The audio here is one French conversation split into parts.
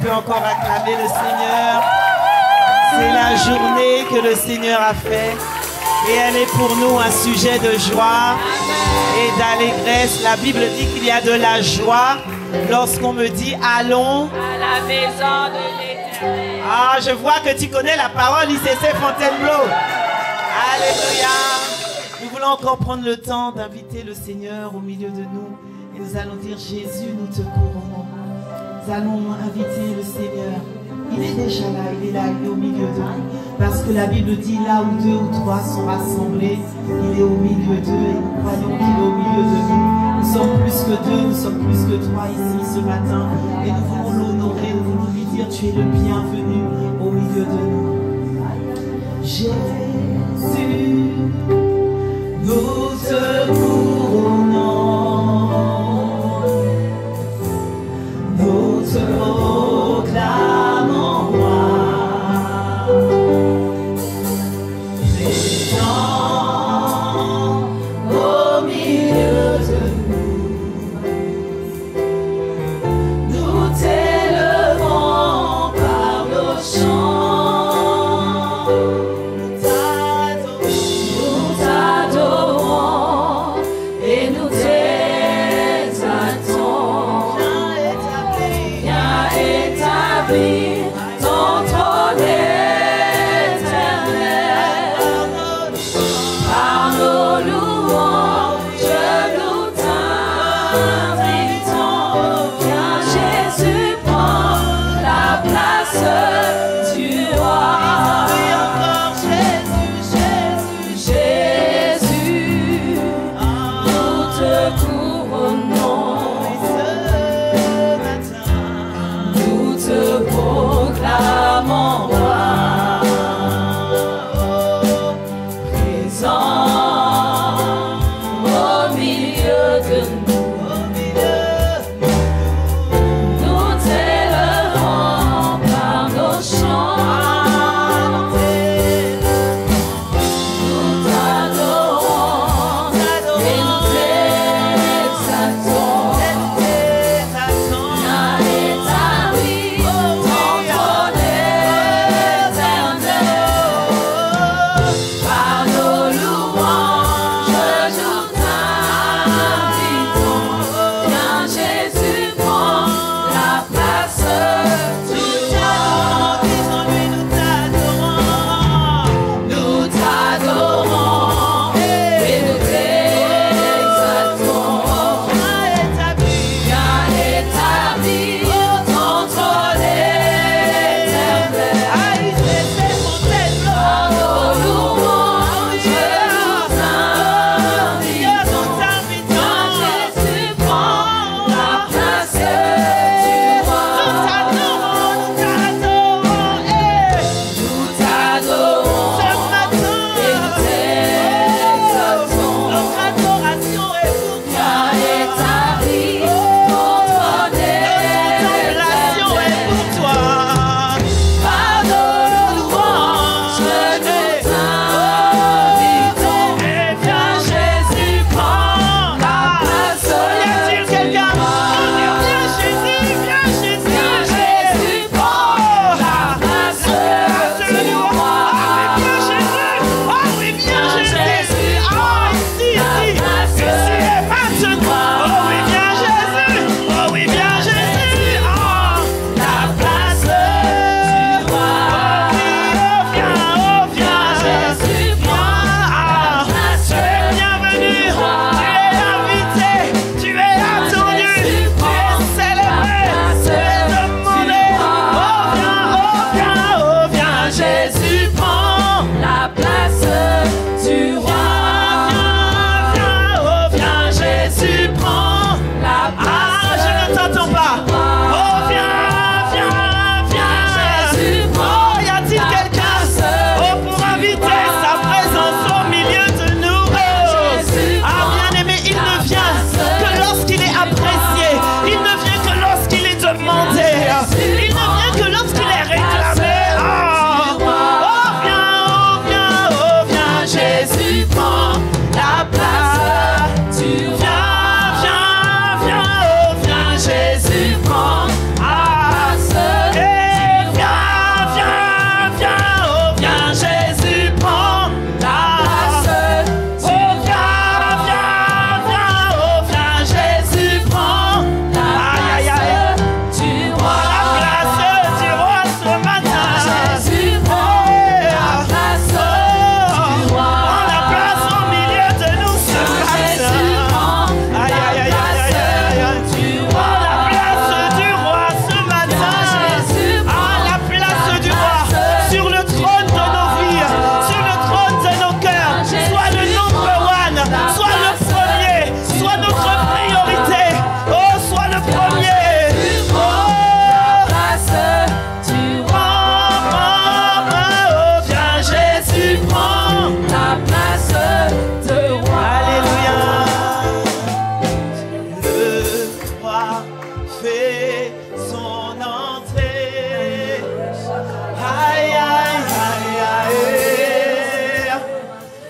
peut encore acclamer le Seigneur. C'est la journée que le Seigneur a faite. Et elle est pour nous un sujet de joie et d'allégresse. La Bible dit qu'il y a de la joie lorsqu'on me dit allons à la maison de l'Éternel. Ah, je vois que tu connais la parole ICC Fontainebleau. Alléluia. Nous voulons encore prendre le temps d'inviter le Seigneur au milieu de nous. Et nous allons dire Jésus, nous te couronnons. Nous allons inviter le Seigneur. Il est déjà là, il est là, il est au milieu de nous. Parce que la Bible dit là où 2 ou 3 sont rassemblés, il est au milieu d'eux et nous croyons qu'il est au milieu de nous. Nous sommes plus que 2, nous sommes plus que 3 ici ce matin. Et nous voulons l'honorer, nous voulons lui dire tu es le bienvenu au milieu de nous. Jésus, nous te couronnons. Nous te proclamons roi, présent au milieu de nous. Nous t'élevons par nos chants. Nous t'adorons et nous t'exaltons. Ton trône éternel, par nos louanges, nous t'invitons. Viens Jésus, prends la place du roi. Jésus, nous te couronnons. Proclamons roi, présent au milieu de nous. Nous t'élevons par nos chants. Nous t'adorons et nous t'exaltons. Viens,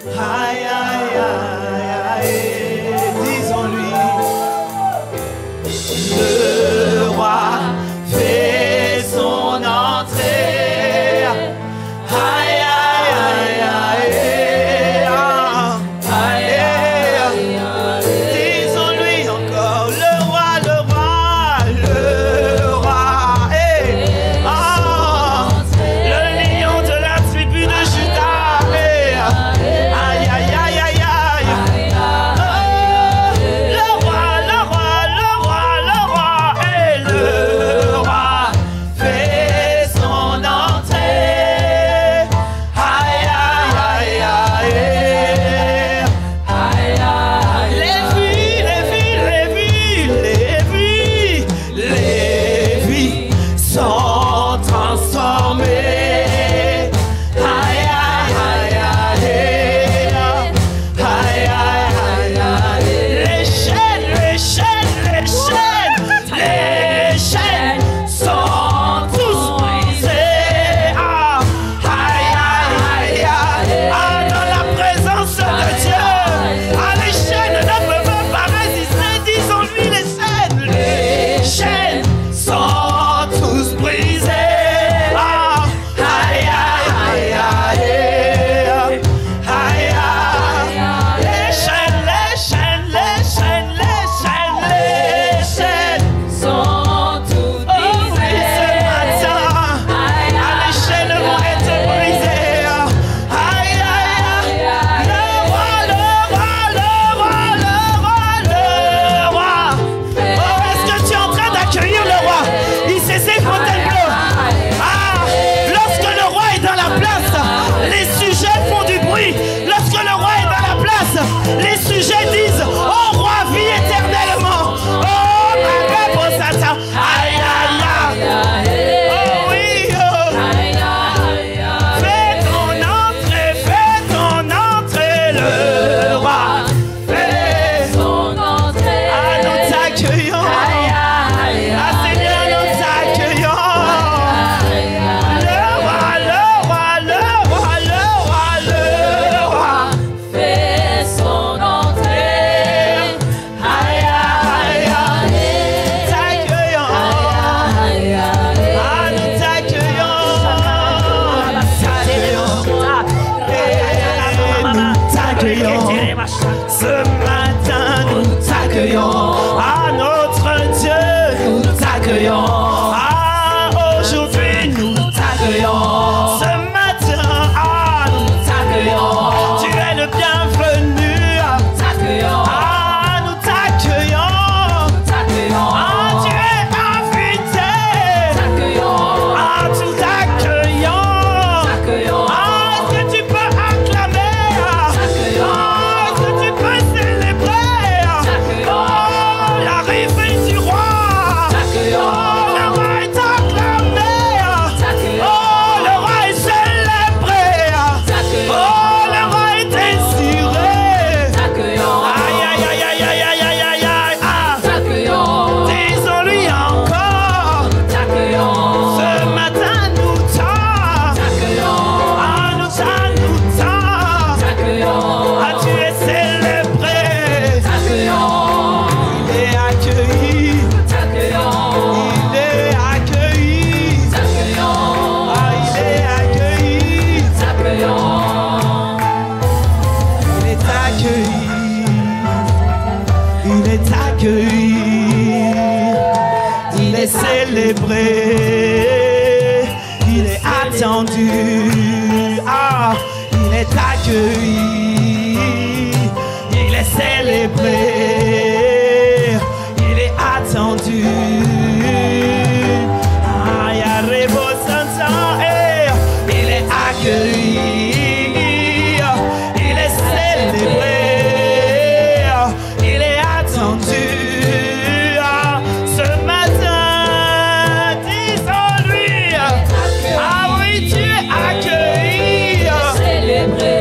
Aïe, aïe, aïe, aïe. Disons-lui, le roi fait son entrée. Aïe, aïe, aïe, aïe. Disons-lui encore, le roi, le roi, le roi. Le lion de la tribu de Juda. Aïe, aïe, aïe, aïe, aïe. Le roi, le roi, le roi, le roi. Et le roi fait son entrée. Aïe, aïe, aïe, aïe. Les vies, les vies, les vies, les vies sont transformées. Aïe, aïe, aïe, aïe. Aïe, aïe, aïe, aïe. Les chaînes, les chaînes, les chaînes, les chaînes sont tous brisées. Aïe, aïe, aïe, aïe. Dans la présence de Dieu, les chaînes ne peuvent pas résister. Disons-lui, les chaînes sont tous brisées. Aïe, aïe, aïe, aïe. Aïe, aïe. Les chaînes, les chaînes, les chaînes, les chaînes, les chaînes Sont toutes brisées. ce matin, les chaînes vont être brisées. Aïe, aïe, aïe. Le roi, le roi, le roi, le roi, le roi. Est-ce que tu es en train d'accueillir le roi? Il sait ses Fontainebleau. Lorsque le roi est dans la place, les sujets font du bruit. Lorsque le roi est dans la place, les sujets disent: oh roi, vis éternellement. Oh ma Satan. Aïe, aïe, aïe. Oh oui, oh. Fais ton entrée, le roi. Fais Son entrée. nous t'accueillons. Seigneur, nous t'accueillons. Le roi, le roi, le roi, le roi, le roi. Fait son entrée. Aïe, aïe, aïe. T'accueillons. Nous t'accueillons. Nous t'accueillons. Ce matin, nous t'accueillons. Notre Dieu, nous t'accueillons. Aujourd'hui, nous t'accueillons. Ce matin, nous t'accueillons. Tu es le bienvenu. Nous t'accueillons. Nous t'accueillons. Tu es invité. Nous t'accueillons. Est-ce que tu peux acclamer? Est-ce que tu peux célébrer? L'arrivée du roi. Le roi est acclamé. Le roi est célébré. Le roi est désiré. Aïe, aïe, aïe, aïe, aïe, aïe, aïe, aïe, aïe. Disons-lui encore. Ce matin, nous tu es célébré. Il est accueilli. Il est accueilli. Il est accueilli. Il est accueilli. Il est accueilli. Il est célébré. Il est attendu. Il est accueilli. Il est célébré. Il est attendu. Il est accueilli. Il est célébré. Il est attendu. Ce matin, disons-lui. Oui, tu es accueilli. Tu es célébré.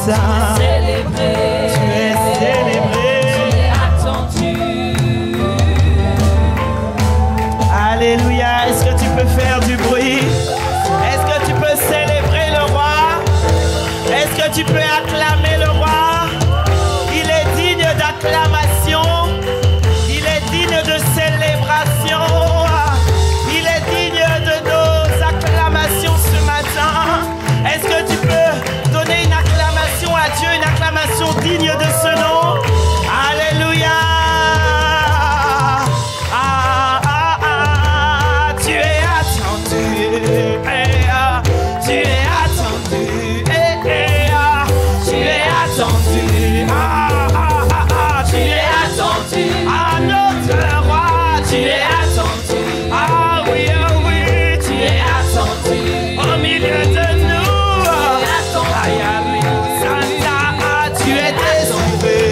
matin. Célébré. Tu es célébré. Tu es attendu. Alléluia. Est-ce que tu peux faire du bruit? Est-ce que tu peux célébrer le roi? Est-ce que tu peux acclamer le roi? Il est digne d'acclamation. Il est digne de célébration. Il est digne de nos acclamations ce matin. Est-ce que tu peux donner une acclamation à Dieu, une acclamation digne de ce nom? Alléluia. Tu es attendu. Tu es attendu. Tu es attendu. Tu es attendu. À notre roi, tu es attendu. Ah oui, tu es attendu. Au milieu de nous. Tu es désiré.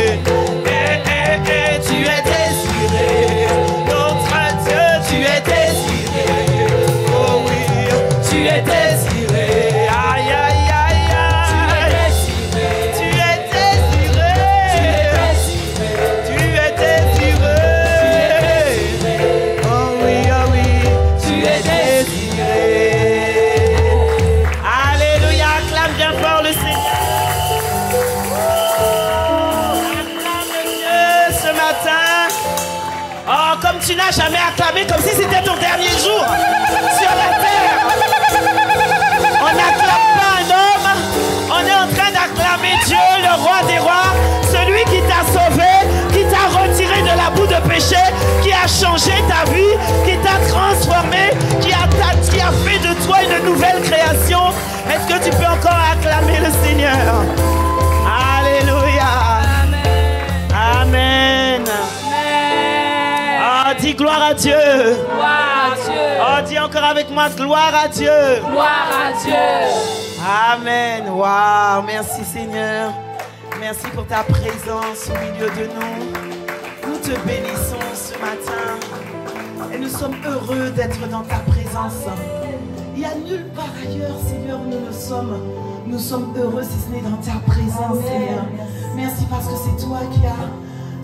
Tu es désiré. Notre Dieu, tu es désiré. Oh oui, tu es désiré. Aïe, aïe, aïe, aïe. Tu es désiré. Tu es désiré. Oh oui, tu es désiré. Alléluia, acclame bien fort le Seigneur. Acclame Dieu ce matin. Oh, comme tu n'as jamais acclamé, comme si c'était ton dernier jour sur la terre. On n'acclame pas un homme, on est en train d'acclamer Dieu, le roi des rois, celui qui t'a sauvé, qui t'a retiré de la boue de péché, qui a changé ta vie, qui t'a transformé, qui a fait de toi une nouvelle création. Est-ce que tu peux encore acclamer le Seigneur? Alléluia. Amen. Oh, dis gloire à Dieu. Gloire à Dieu. Oh, dis encore avec moi, gloire à Dieu. Gloire à Dieu. Amen. Waouh, merci Seigneur. Merci pour ta présence au milieu de nous. Nous te bénissons ce matin. Et nous sommes heureux d'être dans ta présence. Il n'y a nulle part ailleurs, Seigneur, où nous le sommes. Nous sommes heureux si ce n'est dans ta présence, Seigneur. Merci parce que c'est toi qui as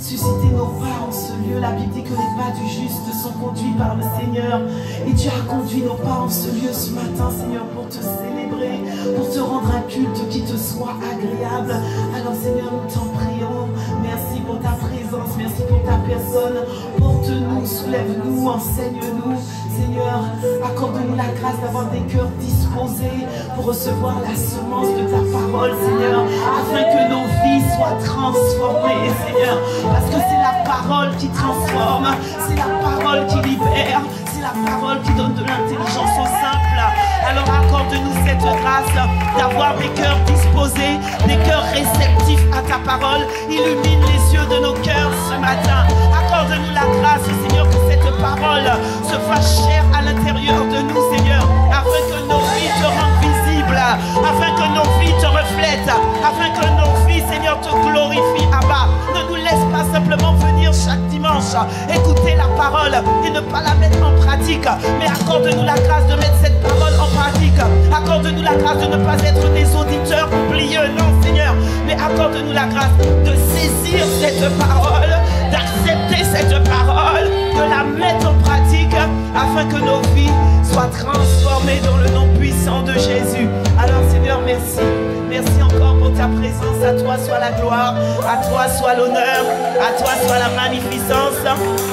suscité nos pas en ce lieu. La Bible dit que les pas du juste sont conduits par le Seigneur. Et tu as conduit nos pas en ce lieu ce matin, Seigneur, pour te célébrer, pour te rendre un culte qui te soit agréable. Alors, Seigneur, nous t'en prions. Merci pour ta présence, merci pour ta personne. Porte-nous, soulève-nous, enseigne-nous. Seigneur, accorde-nous la grâce d'avoir des cœurs disposés pour recevoir la semence de ta parole, Seigneur, afin que nos vies soient transformées, Seigneur, parce que c'est la parole qui transforme, c'est la parole qui libère, c'est la parole qui donne de l'intelligence au simple. Alors accorde-nous cette grâce d'avoir des cœurs disposés, des cœurs réceptifs à ta parole. Illumine les yeux de nos cœurs ce matin. Accorde-nous la grâce, Seigneur, que cette parole se fasse chair à l'intérieur de nous, Seigneur, afin que nos vies te rendent visibles, afin que nos vies te reflètent, afin que nos vies, Seigneur, te glorifient. Abba, ne nous laisse pas simplement venir chaque dimanche, écouter la parole et ne pas la mettre en pratique, mais accorde-nous la grâce de mettre cette parole en pratique. Accorde-nous la grâce de ne pas être des auditeurs oublieux, non, Seigneur, mais accorde-nous la grâce de saisir cette parole, d'accepter cette parole, de la mettre en pratique, afin que nos vies soient transformées dans le nom puissant de Jésus. Alors, Seigneur, merci. Merci encore pour ta présence. À toi soit la gloire, à toi soit l'honneur, à toi soit la magnificence,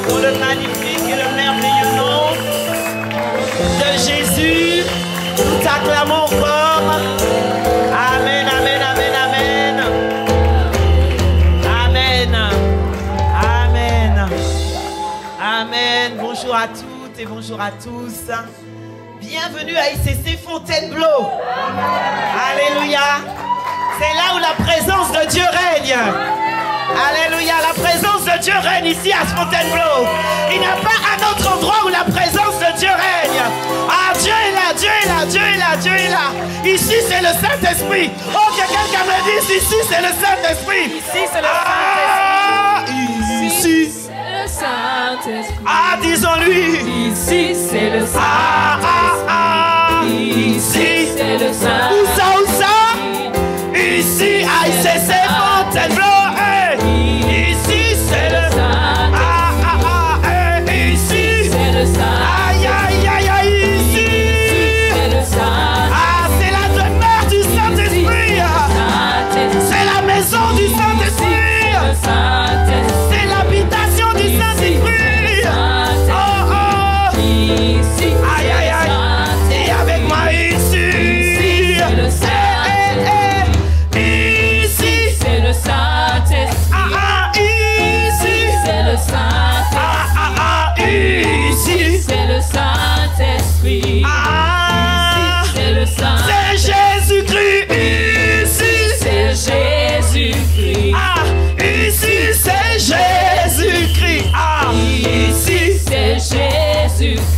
pour le magnifique et le merveilleux nom de Jésus. Nous t'acclamons fort. Amen, amen, amen, amen. Amen. Amen. Amen. Bonjour à toutes et bonjour à tous. Bienvenue à ICC Fontainebleau. Alléluia. C'est là où la présence de Dieu règne. Alléluia. La présence de Dieu règne ici à Fontainebleau. Il n'y a pas un autre endroit où la présence de Dieu règne. Ah, Dieu est là, Dieu est là, Dieu est là, Dieu est là. Ici, c'est le Saint-Esprit. Oh, que quelqu'un me dise, ici, c'est le Saint-Esprit. Ici, c'est le Saint-Esprit. Ici. Le Saint-Esprit. Ah, disons-lui. Ici, c'est le Saint-Esprit. Ici, c'est le Saint-Esprit. Où ça? Ici, à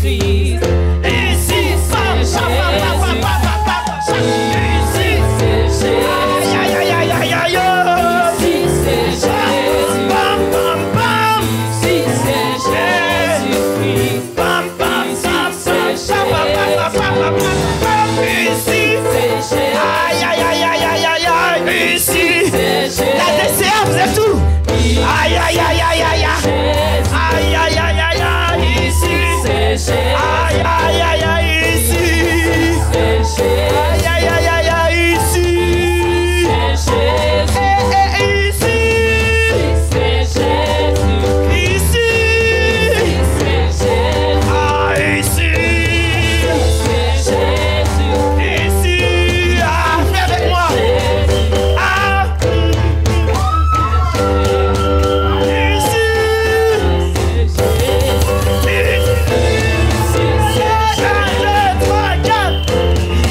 Jésus-Christ. Ici, c'est Jésus. Ici, C'est Jésus. aïe, aïe, aïe, aïe, aïe, Ici c'est Jésus. bam, bam, bam. Ici c'est Jésus-Christ. Bam, bam, Ici bam, c'est bam, bam, bam, bam, bam, bam, bam. Ici, C'est Jésus. aïe, aïe, aïe, aïe, aïe, aïe, aïe. Ici, C'est Jésus. la DCA, vous êtes où? Aïe, aïe, aïe, aïe, aïe, aïe. Jésus. Aïe, aïe, aïe, aïe, aïe. Ici, C'est Jésus. aïe, aïe, aïe, aïe, ici. C'est Jésus. Aïe, aïe, aïe, aïe, aïe, ici. C'est Jésus. Ici, C'est Jésus. ici. C'est Jésus. Ah, ici. C'est Jésus. Ici. Ah, fais avec moi. Ah. Ici.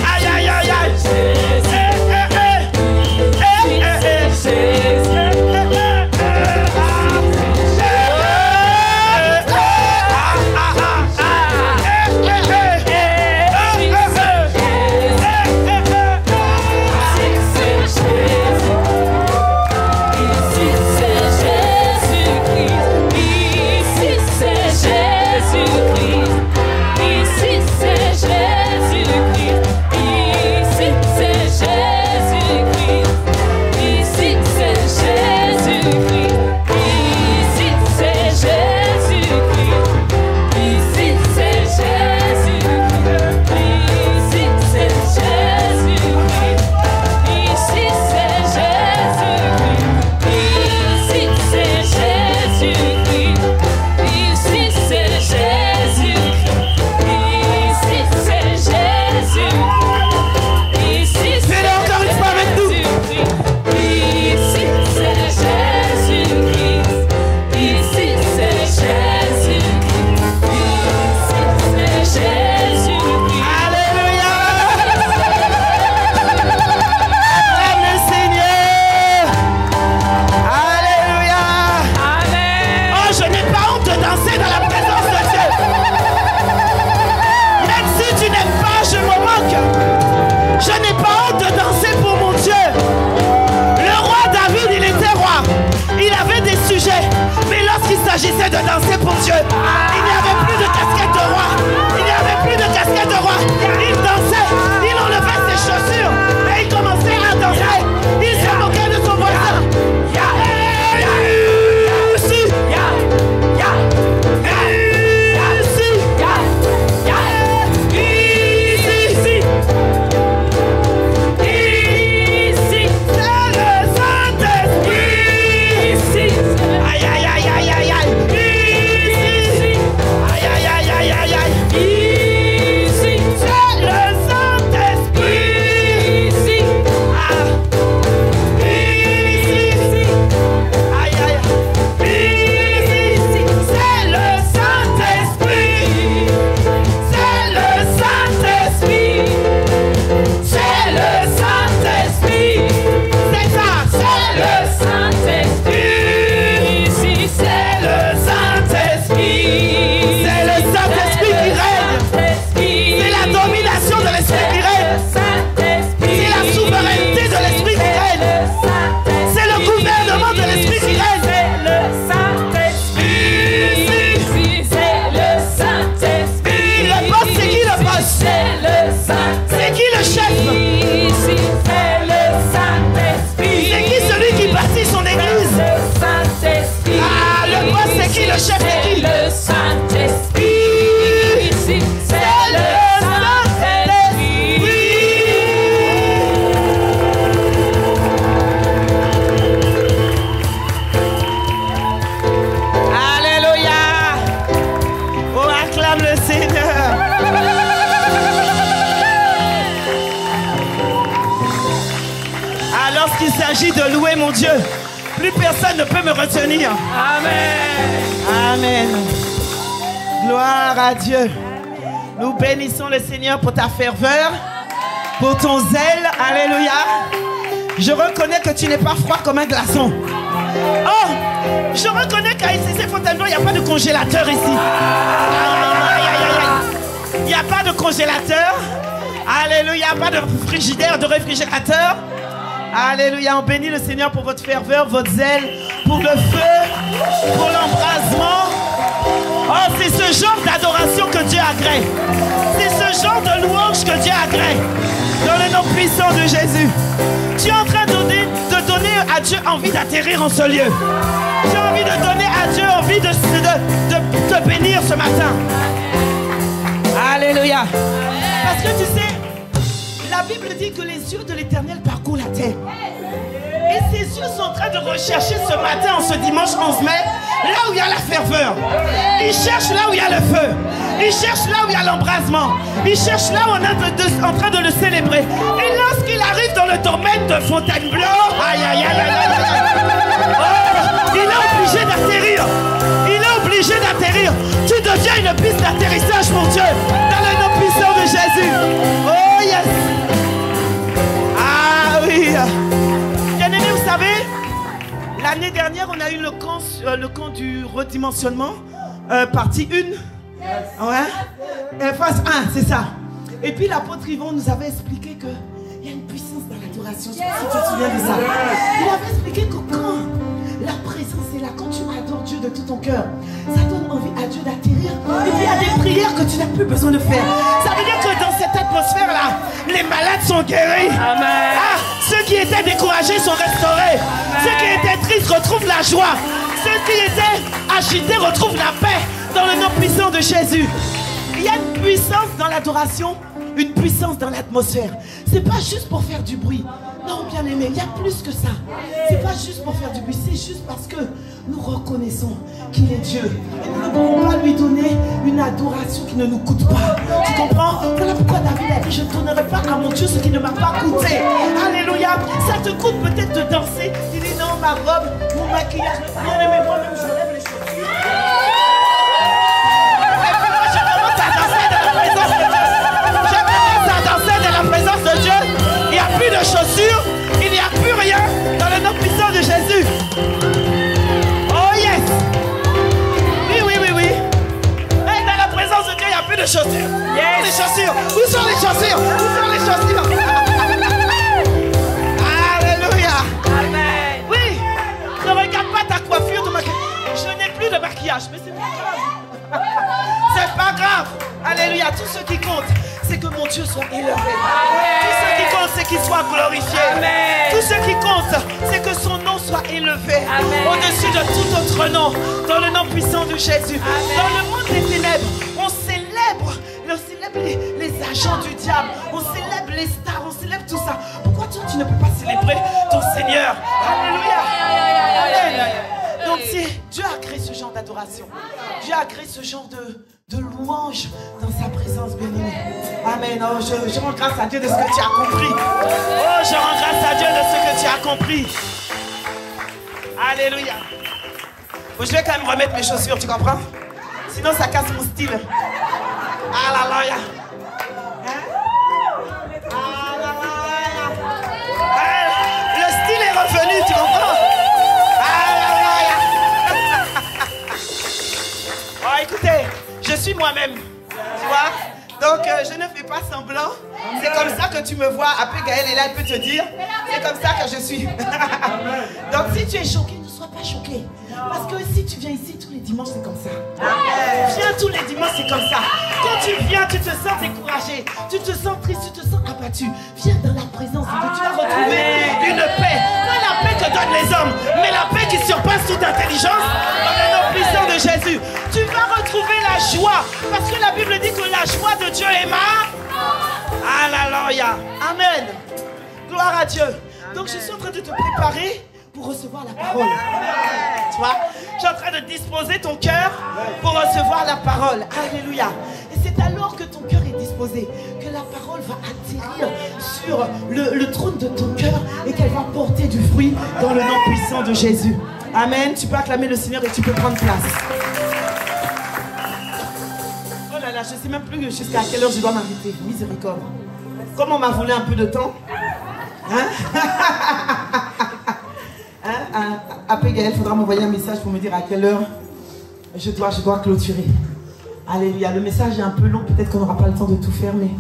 Aïe, aïe, aïe, aïe. s'agissait de danser pour Dieu, il n'y avait plus de casquette de roi. Il n'y avait plus de casquette de roi. Il dansait, il enlevait ses chaussures et il commençait à danser. Il se moquait de son voisin. Le chef est qui? Le Saint-Esprit. Ici, c'est le Saint-Esprit. Alléluia. On acclame le Seigneur. Alors qu'il s'agit de louer mon Dieu, plus personne ne peut me retenir. Amen. Amen. Gloire à Dieu. Nous bénissons le Seigneur pour ta ferveur, pour ton zèle. Alléluia. Je reconnais que tu n'es pas froid comme un glaçon. Oh, je reconnais qu'à ICC Fontainebleau, il n'y a pas de congélateur ici. Aïe, aïe, aïe, aïe, aïe. congélateur. Alléluia, pas de frigidaire, de réfrigérateur. Alléluia, on bénit le Seigneur pour votre ferveur, votre zèle, pour le feu, pour l'embrasement. Oh, c'est ce genre d'adoration que Dieu agrée. C'est ce genre de louange que Dieu agrée. Dans le nom puissant de Jésus. Tu es en train de donner à Dieu envie d'atterrir en ce lieu. Tu as envie de donner à Dieu envie de te bénir ce matin. Alléluia. Parce que tu sais, la Bible dit que les yeux de l'Éternel parcourent la terre. Et ses yeux sont en train de rechercher ce matin, en ce dimanche 11 mai, là où il y a la ferveur. Il cherche là où il y a le feu. Il cherche là où il y a l'embrasement. Il cherche là où on est en train de le célébrer. Et lorsqu'il arrive dans le domaine de Fontainebleau, aïe aïe aïe aïe aïe, oh, il est obligé d'atterrir. Il est obligé d'atterrir. Tu deviens une piste d'atterrissage pour Dieu. Dans le nom puissant de Jésus. Oh yes. Ah oui. Bien-aimés, vous savez, l'année dernière, on a eu le camp du redimensionnement, partie 1. Ouais. Phase 1, c'est ça. Et puis l'apôtre Yvon nous avait expliqué qu'il y a une puissance dans l'adoration. Je sais pas si tu te souviens de ça. Il avait expliqué que quand la présence est là, quand tu adores Dieu de tout ton cœur, ça donne envie à Dieu d'atterrir. Et puis il y a des prières que tu n'as plus besoin de faire. Ça veut dire que dans cette atmosphère-là, les malades sont guéris. Amen. Ah, ceux qui étaient découragés sont restaurés. Amen. Ceux qui étaient tristes retrouvent la joie. Ceux qui étaient agités retrouvent la paix. Dans le nom puissant de Jésus. Il y a une puissance dans l'adoration, une puissance dans l'atmosphère. C'est pas juste pour faire du bruit. Non, bien aimé, il y a plus que ça. C'est pas juste pour faire du bruit, c'est juste parce que nous reconnaissons qu'il est Dieu. Et nous ne pouvons pas lui donner une adoration qui ne nous coûte pas. Tu comprends? Voilà pourquoi David a dit, je ne donnerai pas à mon Dieu ce qui ne m'a pas coûté. Alléluia. Ça te coûte peut-être de danser. Il dit non, ma robe, mon maquillage. Bien aimé, moi-même, je lève les chaussures. La présence de Dieu, il n'y a plus de chaussures, il n'y a plus rien dans le nom puissant de Jésus. Oh yes. Oui, oui, oui, oui. Et dans la présence de Dieu, il n'y a plus de chaussures. Yes. Les chaussures. Où sont les chaussures? Où sont les chaussures? Alléluia. Amen. Oui. Ne regarde pas ta coiffure de maquillage. Je n'ai plus de maquillage, mais c'est pas grave. C'est pas grave. Alléluia. Tout ce qui compte, c'est que mon Dieu soit élevé. Amen. Tout ce qui compte, c'est qu'il soit glorifié. Amen. Tout ce qui compte, c'est que son nom soit élevé au-dessus de tout autre nom. Dans le nom puissant de Jésus. Amen. Dans le monde des ténèbres, on célèbre les agents du diable. On célèbre les stars, on célèbre tout ça. Pourquoi toi, tu ne peux pas célébrer ton Seigneur? Alléluia. Amen. Donc Dieu a créé ce genre d'adoration. Dieu a créé ce genre de louange dans sa présence bénie. Amen. Oh, je rends grâce à Dieu de ce que tu as compris. Oh, je rends grâce à Dieu de ce que tu as compris. Alléluia. Bon, je vais quand même remettre mes chaussures, tu comprends? Sinon, ça casse mon style. Alléluia. Le style est revenu, tu comprends? Oh, écoutez, je suis moi-même, tu vois? Donc, je ne fais pas semblant. C'est comme ça que tu me vois. Après, Gaël est là, elle peut te dire. C'est comme ça que je suis. Donc, si tu es choqué, ne sois pas choqué. Parce que si tu viens ici tous les dimanches, c'est comme ça. Viens tous les dimanches, c'est comme ça. Quand tu viens, tu te sens découragé. Tu te sens triste, tu te sens abattu. Viens dans la présence de Dieu. Tu vas retrouver une paix. Pas la paix que donnent les hommes, mais la paix qui surpasse toute intelligence. Dans le nom puissant de Jésus. Tu vas retrouver la joie. Parce que la Bible dit que la joie de Dieu est ma. Alléluia. Amen. Gloire à Dieu. Donc je suis en train de te préparer pour recevoir la parole. Tu vois, je suis en train de disposer ton cœur pour recevoir la parole. Alléluia. Et c'est alors que ton cœur est disposé que la parole va atterrir sur le trône de ton cœur et qu'elle va porter du fruit dans le nom puissant de Jésus. Amen. Tu peux acclamer le Seigneur et tu peux prendre place. Oh là là, je ne sais même plus jusqu'à quelle heure je dois m'arrêter. Miséricorde. Comme on m'a volé un peu de temps. Hein? Après Gaël, il faudra m'envoyer un message pour me dire à quelle heure je dois clôturer. Alléluia. Le message est un peu long, peut-être qu'on n'aura pas le temps de tout faire, mais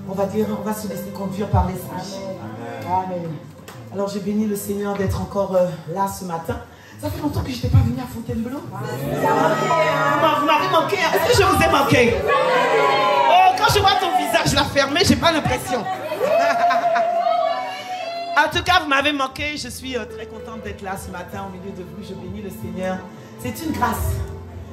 on va se laisser conduire par l'Esprit. Amen. Alors j'ai béni le Seigneur d'être encore là ce matin. Ça fait longtemps que je n'étais pas venue à Fontainebleau. Vous m'avez manqué. Est-ce que je vous ai manqué? Oh, quand je vois ton visage là fermé, j'ai pas l'impression. En tout cas, vous m'avez manqué. Je suis très contente d'être là ce matin au milieu de vous. Je bénis le Seigneur. C'est une grâce.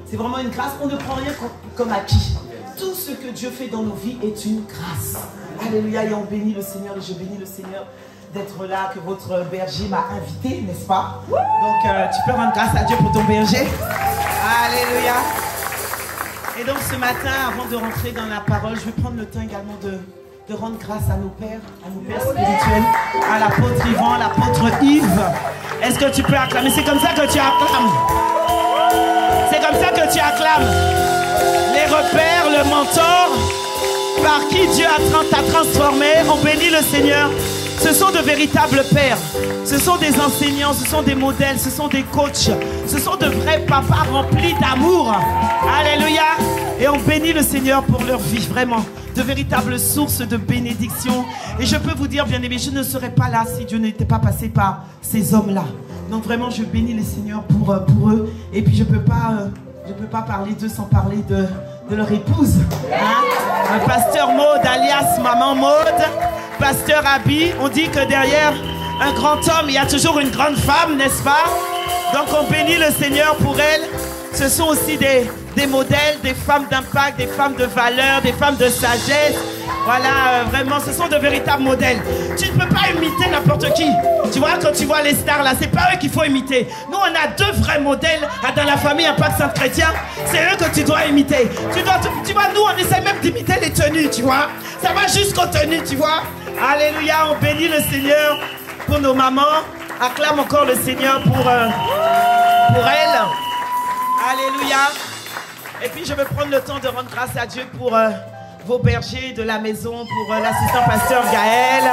C'est vraiment une grâce. On ne prend rien comme acquis. Tout ce que Dieu fait dans nos vies est une grâce. Alléluia. Et on bénit le Seigneur. Et je bénis le Seigneur d'être là, que votre berger m'a invité, n'est-ce pas? Donc, tu peux rendre grâce à Dieu pour ton berger. Alléluia. Et donc, ce matin, avant de rentrer dans la parole, je vais prendre le temps également de rendre grâce à nos pères spirituels, à l'apôtre Yvan, à l'apôtre Yves. Est-ce que tu peux acclamer? C'est comme ça que tu acclames. C'est comme ça que tu acclames. Les repères, le mentor, par qui Dieu t'a transformé. On bénit le Seigneur. Ce sont de véritables pères. Ce sont des enseignants, ce sont des modèles, ce sont des coachs. Ce sont de vrais papas remplis d'amour. Alléluia. Et on bénit le Seigneur pour leur vie, vraiment. De véritables sources de bénédiction. Et je peux vous dire, bien aimé, je ne serais pas là si Dieu n'était pas passé par ces hommes-là. Donc vraiment, je bénis le Seigneur pour eux. Et puis je peux pas parler d'eux sans parler de leur épouse. Hein? Un pasteur Maud, alias Maman Maud. Pasteur Abby, on dit que derrière un grand homme, il y a toujours une grande femme, n'est-ce pas? Donc on bénit le Seigneur pour elle. Ce sont aussi des modèles, des femmes d'impact, des femmes de valeur, des femmes de sagesse. Voilà, vraiment, ce sont de véritables modèles. Tu ne peux pas imiter n'importe qui. Tu vois, quand tu vois les stars là, c'est pas eux qu'il faut imiter. Nous, on a deux vrais modèles dans la famille Impact Centre Chrétien. C'est eux que tu dois imiter. Tu vois, nous, on essaie même d'imiter les tenues, tu vois. Ça va jusqu'aux tenues, tu vois. Alléluia, on bénit le Seigneur pour nos mamans. Acclame encore le Seigneur pour elles. Alléluia. Et puis, je vais prendre le temps de rendre grâce à Dieu pour vos bergers de la maison, pour l'assistant pasteur Gaël,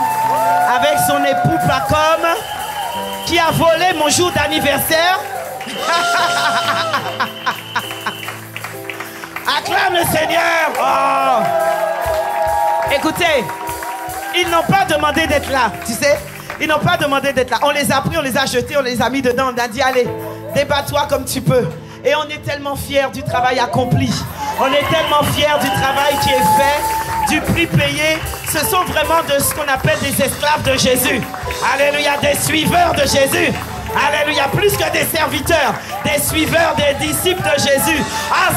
avec son époux Pacom, qui a volé mon jour d'anniversaire. Acclame le Seigneur. Oh. Écoutez, ils n'ont pas demandé d'être là, tu sais. Ils n'ont pas demandé d'être là. On les a pris, on les a jetés, on les a mis dedans. On a dit, allez, débat-toi comme tu peux. Et on est tellement fiers du travail accompli. On est tellement fiers du travail qui est fait, du prix payé. Ce sont vraiment de ce qu'on appelle des esclaves de Jésus. Alléluia, des suiveurs de Jésus. Alléluia, plus que des serviteurs, des suiveurs, des disciples de Jésus. Ah,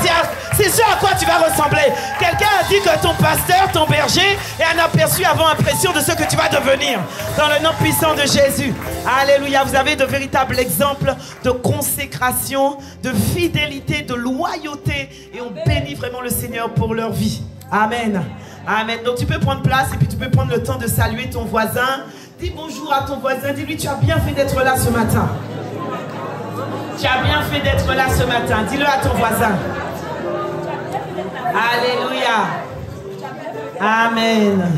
c'est ce à quoi tu vas ressembler. Quelqu'un a dit que ton pasteur, ton berger, est un aperçu avant impression de ce que tu vas devenir. Dans le nom puissant de Jésus. Alléluia, vous avez de véritables exemples de consécration, de fidélité, de loyauté. Et on bénit vraiment le Seigneur pour leur vie. Amen. Amen. Donc tu peux prendre place et puis tu peux prendre le temps de saluer ton voisin. Dis bonjour à ton voisin, dis-lui tu as bien fait d'être là ce matin. Tu as bien fait d'être là ce matin. Dis-le à ton voisin. Alléluia. Amen.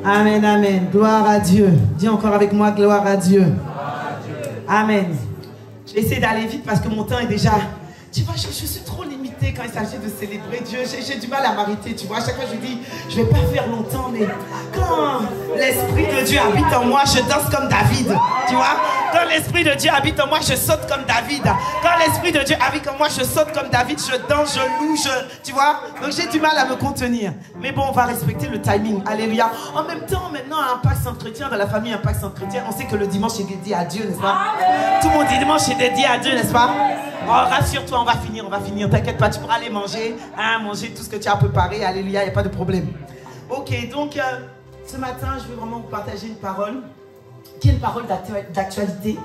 Amen, amen. Gloire à Dieu. Dis encore avec moi, gloire à Dieu. Amen. Je vais essayer d'aller vite parce que mon temps est déjà... Tu vois, je suis trop limitée quand il s'agit de célébrer Dieu. J'ai du mal à m'arrêter, tu vois. À chaque fois, je dis, je ne vais pas faire longtemps, mais quand l'Esprit de Dieu habite en moi, je danse comme David, tu vois. Quand l'Esprit de Dieu habite en moi, je saute comme David. Quand l'Esprit de Dieu habite en moi, je saute comme David, je danse, je loue, tu vois. Donc, j'ai du mal à me contenir. Mais bon, on va respecter le timing. Alléluia. En même temps, maintenant, à Impact Centre Chrétien, dans la famille Impact Centre Chrétien, on sait que le dimanche est dédié à Dieu, n'est-ce pas? Tout mon dimanche est dédié à Dieu, n'est-ce pas? Oh, rassure-toi, on va finir, t'inquiète pas, tu pourras aller manger, hein, manger tout ce que tu as préparé, alléluia, il n'y a pas de problème. Ok, donc ce matin, je veux vraiment vous partager une parole, qui est une parole d'actualité,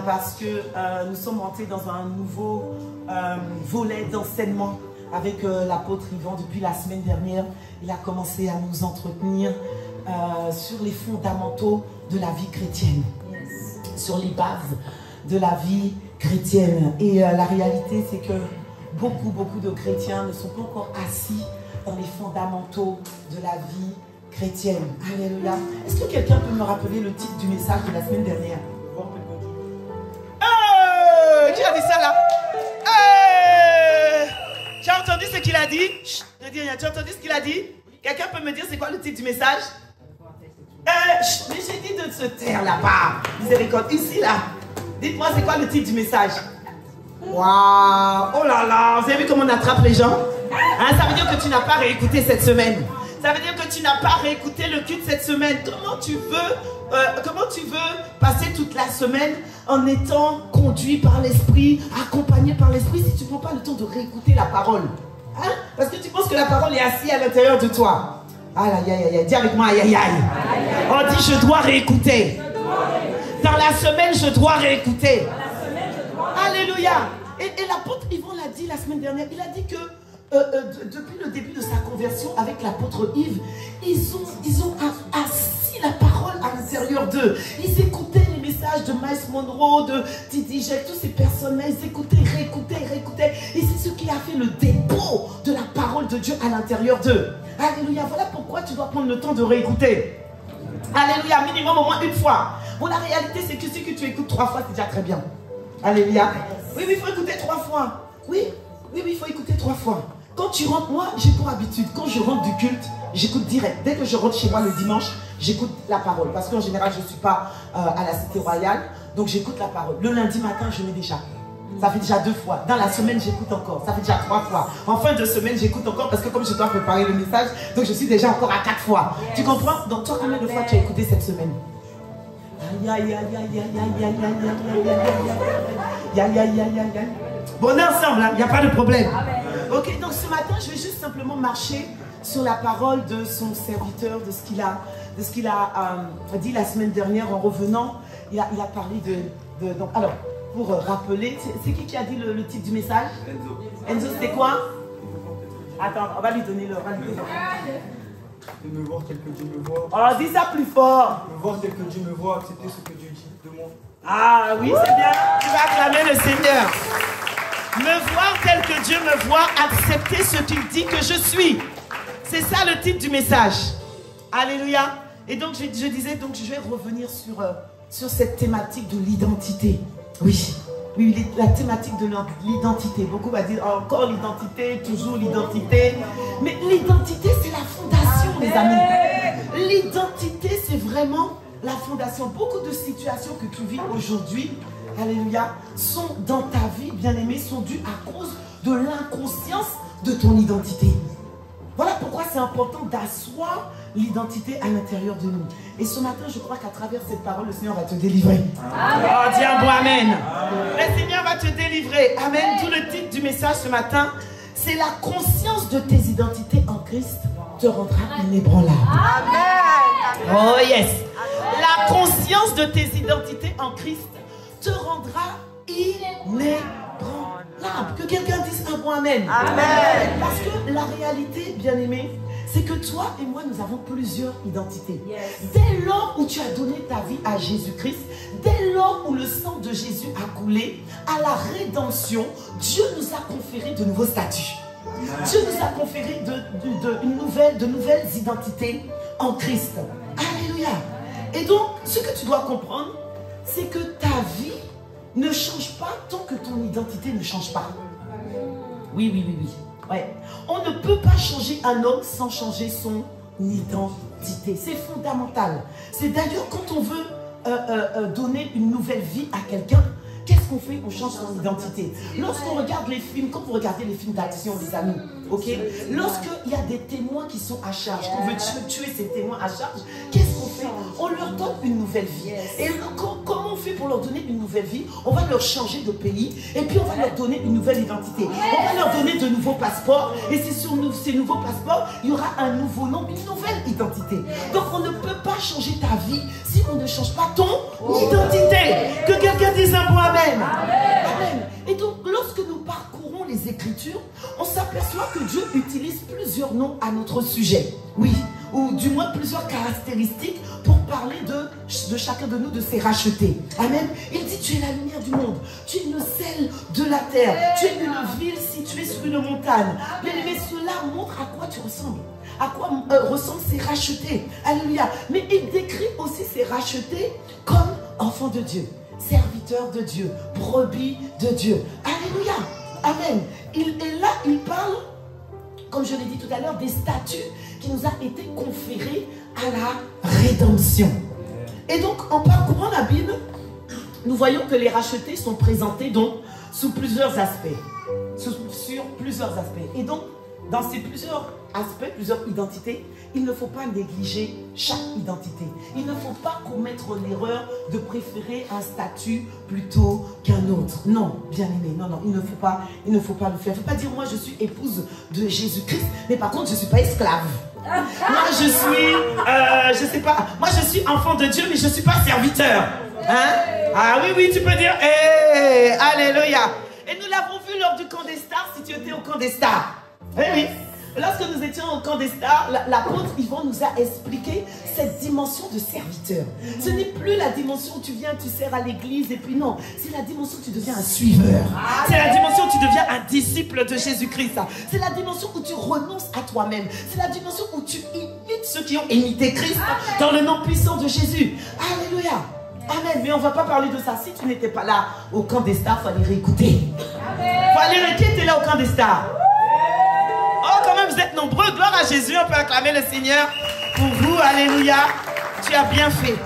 parce que nous sommes rentrés dans un nouveau volet d'enseignement avec l'apôtre Yvan depuis la semaine dernière. Il a commencé à nous entretenir sur les fondamentaux de la vie chrétienne, sur les bases de la vie chrétienne. Et la réalité, c'est que beaucoup de chrétiens ne sont pas encore assis dans les fondamentaux de la vie chrétienne. Alléluia. Est-ce que quelqu'un peut me rappeler le titre du message de la semaine dernière? Qui a dit ça là? Tu as entendu ce qu'il a dit? Chut, je dis rien. Tu as entendu ce qu'il a dit? Quelqu'un peut me dire c'est quoi le titre du message? Chut, mais j'ai dit de se taire là-bas. Miséricorde, ici là. Dites-moi c'est quoi le titre du message? Waouh! Oh là là! Vous avez vu comment on attrape les gens? Hein, ça veut dire que tu n'as pas réécouté cette semaine. Ça veut dire que tu n'as pas réécouté le culte cette semaine. Comment tu veux passer toute la semaine en étant conduit par l'esprit, accompagné par l'esprit, si tu ne prends pas le temps de réécouter la parole? Hein? Parce que tu penses que la parole est assise à l'intérieur de toi. Aïe, aïe, aïe, aïe. Dis avec moi, aïe, aïe, aïe. On dit, je dois réécouter. Dans la semaine, je dois réécouter. Alléluia. Et l'apôtre Yvon l'a dit la semaine dernière. Il a dit que depuis le début de sa conversion avec l'apôtre Yves, ils ont assis la parole à l'intérieur d'eux. Ils écoutaient les messages de Miles Monroe, de Didi Jack, tous ces personnes-là. Ils écoutaient, réécoutaient. Et c'est ce qui a fait le dépôt de la parole de Dieu à l'intérieur d'eux. Alléluia. Voilà pourquoi tu dois prendre le temps de réécouter. Alléluia. Minimum au moins une fois. Bon, la réalité, c'est que si tu écoutes 3 fois, c'est déjà très bien. Alléluia. Oui, il faut écouter 3 fois. Oui, il faut écouter 3 fois. Quand tu rentres, moi, j'ai pour habitude, quand je rentre du culte, j'écoute direct. Dès que je rentre chez moi le dimanche, j'écoute la parole. Parce qu'en général, je ne suis pas à la Cité Royale. Donc, j'écoute la parole. Le lundi matin, je mets déjà. Ça fait déjà 2 fois. Dans la semaine, j'écoute encore. Ça fait déjà 3 fois. En fin de semaine, j'écoute encore parce que comme je dois préparer le message, donc je suis déjà encore à 4 fois. Tu comprends? Donc, toi, combien de fois tu as écouté cette semaine? Aïe, aïe, aïe, aïe, aïe, aïe, aïe, aïe, aïe, aïe. Bon, on est ensemble, il n'y a pas de problème. Ok, donc ce matin, je vais juste simplement marcher sur la parole de son serviteur, de ce qu'il a dit la semaine dernière en revenant. Il a parlé de donc, alors, pour rappeler, c'est qui a dit le titre du message? Enzo, c'était quoi? Attends, on va lui donner le. De me voir tel que Dieu me voit. Oh, dis ça plus fort. Me voir tel que Dieu me voit, accepter ce que Dieu dit de moi. Ah oui, c'est bien. Tu vas acclamer le Seigneur. Me voir tel que Dieu me voit, accepter ce qu'il dit que je suis. C'est ça le titre du message. Alléluia. Et donc je disais, donc je vais revenir sur cette thématique de l'identité. Oui, la thématique de l'identité. Beaucoup vont dire encore l'identité, toujours l'identité. Mais l'identité, c'est la fondation, les amis. L'identité, c'est vraiment la fondation. Beaucoup de situations que tu vis aujourd'hui, alléluia, sont dans ta vie, bien-aimée, sont dues à cause de l'inconscience de ton identité. Voilà pourquoi c'est important d'asseoir l'identité à l'intérieur de nous. Et ce matin, je crois qu'à travers cette parole, le Seigneur va te délivrer. Amen. Oh, dis un bon amen. Le Seigneur va te délivrer. Amen. Tout le titre du message ce matin, c'est la conscience de tes identités en Christ te rendra inébranlable. Amen. Oh yes. La conscience de tes identités en Christ te rendra inébranlable. Que quelqu'un dise un bon amen. Amen. Parce que la réalité, bien-aimé, c'est que toi et moi, nous avons plusieurs identités. Yes. Dès lors où tu as donné ta vie à Jésus-Christ, dès lors où le sang de Jésus a coulé, à la rédemption, Dieu nous a conféré de nouveaux statuts. Dieu nous a conféré de nouvelles identités en Christ. Alléluia. Et donc, ce que tu dois comprendre, c'est que ta vie ne change pas tant que ton identité ne change pas. Oui. Ouais. On ne peut pas changer un homme sans changer son identité. C'est fondamental. C'est d'ailleurs quand on veut donner une nouvelle vie à quelqu'un, qu'est-ce qu'on fait? On change son identité. Lorsqu'on regarde les films, quand vous regardez les films d'action, les amis, ok? Lorsqu'il y a des témoins qui sont à charge, qu'on veut tuer ces témoins à charge, qu'est-ce qu'on fait? On leur donne une nouvelle vie. Et comment on fait pour leur donner une nouvelle vie? On va leur changer de pays et puis on va leur donner une nouvelle identité. On va leur donner de nouveaux passeports et c'est sur ces nouveaux passeports, il y aura un nouveau nom, une nouvelle identité. Donc on ne peut pas changer ta vie si on ne change pas ton identité. Que quelqu'un dise un bon amen. Amen. Et donc lorsque nous parcourons les Écritures, on s'aperçoit que Dieu utilise plusieurs noms à notre sujet. Oui, ou du moins plusieurs caractéristiques pour parler de chacun de nous, de ses rachetés. Amen. Il dit, tu es la lumière du monde, tu es le sel de la terre, tu es une ville située sur une montagne. Bien aimé, cela montre à quoi tu ressembles, à quoi ressemblent ces rachetés. Alléluia. Mais il décrit aussi ces rachetés comme enfants de Dieu, serviteurs de Dieu, brebis de Dieu. Alléluia. Amen. Et là, il parle comme je l'ai dit tout à l'heure, des statuts qui nous a été conférés à la rédemption. Et donc, en parcourant la Bible, nous voyons que les rachetés sont présentés donc sous plusieurs aspects. Sur plusieurs aspects. Et donc, dans ces plusieurs aspects, plusieurs identités, il ne faut pas négliger chaque identité. Il ne faut pas commettre l'erreur de préférer un statut plutôt qu'un autre. Non, bien aimé, non, non, il ne faut pas le faire. Il ne faut pas dire, moi je suis épouse de Jésus-Christ, mais par contre je ne suis pas esclave. Moi je suis, je sais pas, moi je suis enfant de Dieu, mais je ne suis pas serviteur. Hein? Ah oui, oui, tu peux dire, hey, alléluia. Et nous l'avons vu lors du camp des stars, si tu étais au camp des stars. Oui, oui. Lorsque nous étions au camp des stars, l'apôtre Yvon nous a expliqué cette dimension de serviteur. Ce n'est plus la dimension où tu viens, tu sers à l'église et puis non. C'est la dimension où tu deviens un suiveur. C'est la dimension où tu deviens un disciple de Jésus-Christ. C'est la dimension où tu renonces à toi-même. C'est la dimension où tu imites ceux qui ont imité Christ dans le nom puissant de Jésus. Alléluia. Amen. Mais on ne va pas parler de ça. Si tu n'étais pas là au camp des stars, il faut aller réécouter. Il faut aller réécouter. Tu es là au camp des stars. Oh, quand même, vous êtes nombreux. Gloire à Jésus. On peut acclamer le Seigneur pour vous. Alléluia. Tu as bien fait.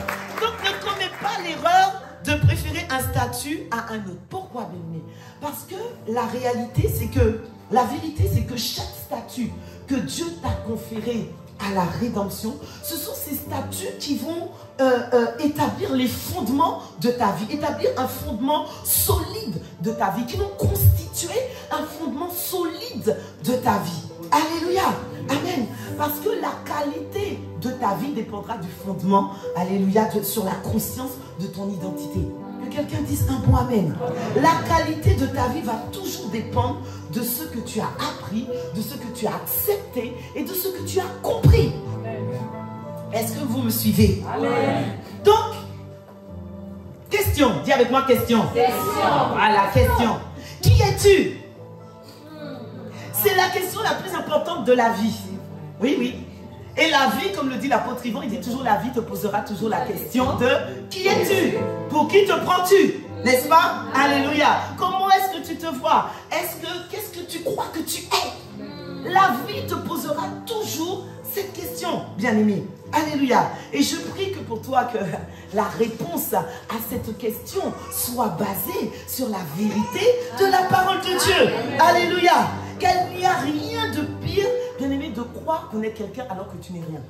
Donc, ne commets pas l'erreur de préférer un statut à un autre. Pourquoi, bien-aimé? Parce que la réalité, c'est que, la vérité, c'est que chaque statut que Dieu t'a conféré à la rédemption, ce sont ces statuts qui vont établir les fondements de ta vie, établir un fondement solide de ta vie, qui vont constituer un fondement solide de ta vie. Alléluia. Amen. Parce que la qualité de ta vie dépendra du fondement, alléluia, sur la conscience de ton identité. Que quelqu'un dise un bon amen. La qualité de ta vie va toujours dépendre de ce que tu as appris, de ce que tu as accepté et de ce que tu as compris. Est-ce que vous me suivez? Amen. Donc, question. Dis avec moi question. Question. Voilà, question. Qui es-tu? C'est la question la plus importante de la vie. Oui, oui. Et la vie, comme le dit l'apôtre Yvon, il dit toujours la vie te posera toujours la question de qui es-tu? Pour qui te prends-tu? N'est-ce pas? Alléluia. Comment est-ce que tu te vois? Qu'est-ce que tu crois que tu es? La vie te posera toujours cette question, bien-aimé. Alléluia. Et je prie que pour toi, que la réponse à cette question soit basée sur la vérité de la parole de Dieu. Alléluia. Qu'il n'y a rien de pire, bien-aimé, de croire qu'on est quelqu'un alors que tu n'es rien.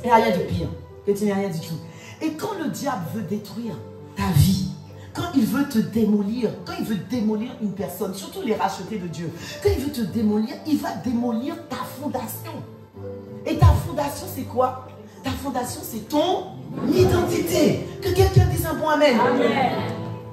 Il n'y a rien de pire, que tu n'es rien du tout. Et quand le diable veut détruire ta vie, quand il veut te démolir, quand il veut démolir une personne, surtout les rachetés de Dieu, quand il veut te démolir, il va démolir ta fondation. Et ta fondation, c'est quoi? Ta fondation, c'est ton identité. Que quelqu'un dise un bon amen. Amen.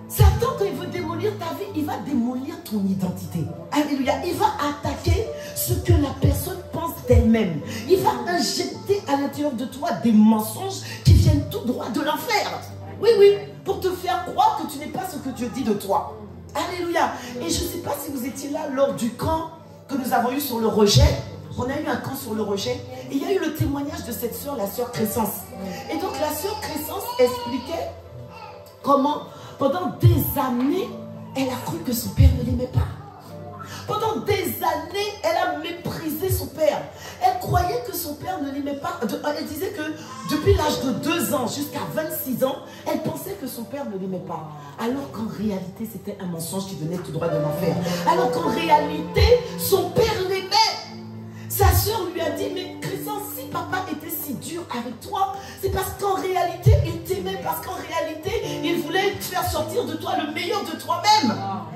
Satan, quand il veut démolir ta vie, il va démolir ton identité. Alléluia. Il va attaquer ce que la personne pense d'elle-même. Il va injecter à l'intérieur de toi des mensonges qui viennent tout droit de l'enfer. Oui, oui, pour te faire croire que tu n'es pas ce que Dieu dit de toi. Alléluia. Et je ne sais pas si vous étiez là lors du camp que nous avons eu sur le rejet. On a eu un camp sur le rejet. Et il y a eu le témoignage de cette sœur, la sœur Crescence. Et donc la sœur Crescence expliquait comment, pendant des années, elle a cru que son père ne l'aimait pas. Pendant des années, elle a méprisé son père. Elle croyait que son père ne l'aimait pas. Elle disait que depuis l'âge de 2 ans jusqu'à 26 ans, elle pensait que son père ne l'aimait pas. Alors qu'en réalité, c'était un mensonge qui venait tout droit de l'enfer. Alors qu'en réalité, son père l'aimait. Sa soeur lui a dit, mais Crescence, si papa était si dur avec toi, c'est parce qu'en réalité, il t'aimait. Parce qu'en réalité, il voulait te faire sortir de toi le meilleur de toi-même.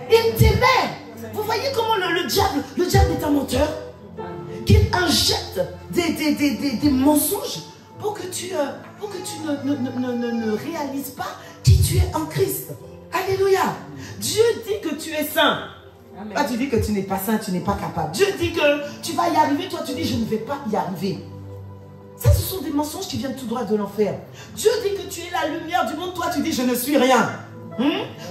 Il t'aimait. Vous voyez comment le diable est un menteur, qu'il injecte des mensonges pour que tu ne réalises pas qui tu es en Christ. Alléluia. Dieu dit que tu es saint. Amen. Toi tu dis que tu n'es pas saint, tu n'es pas capable. Dieu dit que tu vas y arriver, toi tu dis je ne vais pas y arriver. Ça, ce sont des mensonges qui viennent tout droit de l'enfer. Dieu dit que tu es la lumière du monde, toi tu dis je ne suis rien.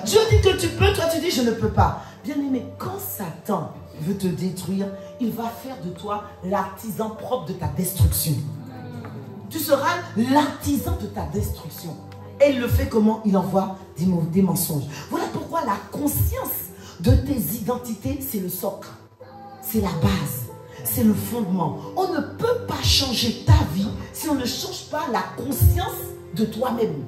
Dieu dit que tu peux, toi tu dis je ne peux pas. Bien-aimé, quand Satan veut te détruire, il va faire de toi l'artisan propre de ta destruction. Tu seras l'artisan de ta destruction. Et il le fait comment? Il envoie des mensonges. Voilà pourquoi la conscience de tes identités, c'est le socle. C'est la base. c'est le fondement. On ne peut pas changer ta vie si on ne change pas la conscience de toi-même.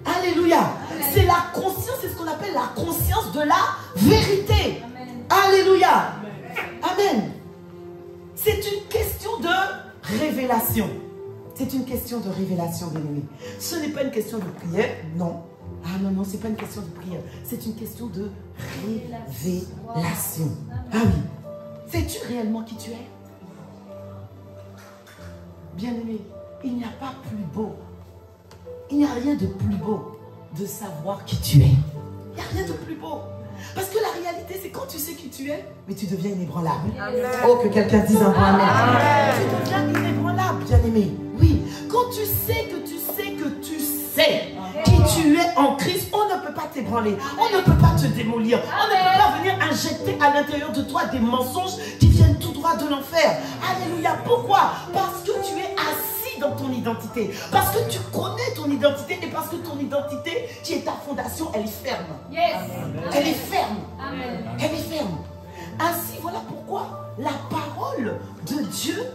Alléluia. C'est la conscience, c'est ce qu'on appelle la conscience de la vérité. Alléluia. Amen. C'est une question de révélation. C'est une question de révélation, bien-aimé. Ce n'est pas une question de prière, non. Ah non, non, ce n'est pas une question de prière. C'est une question de révélation. Ah oui. Sais-tu réellement qui tu es? Bien-aimé, il n'y a pas plus beau. Il n'y a rien de plus beau de savoir qui tu es. Il n'y a rien de plus beau. Parce que la réalité, c'est quand tu sais qui tu es, mais tu deviens inébranlable. Amen. Oh, que quelqu'un dise un bon amen. Tu deviens inébranlable, bien-aimé. Oui, quand tu sais que tu sais que tu sais qui tu es en Christ, on ne peut pas t'ébranler, on ne peut pas te démolir, on ne peut pas venir injecter à l'intérieur de toi des mensonges qui viennent tout droit de l'enfer. Alléluia. Pourquoi? Parce que tu es assis dans ton identité, parce que tu connais ton identité et parce que ton identité qui est ta fondation, elle est ferme. Yes. Elle est ferme. Amen. Elle est ferme. Ainsi, voilà pourquoi la parole de Dieu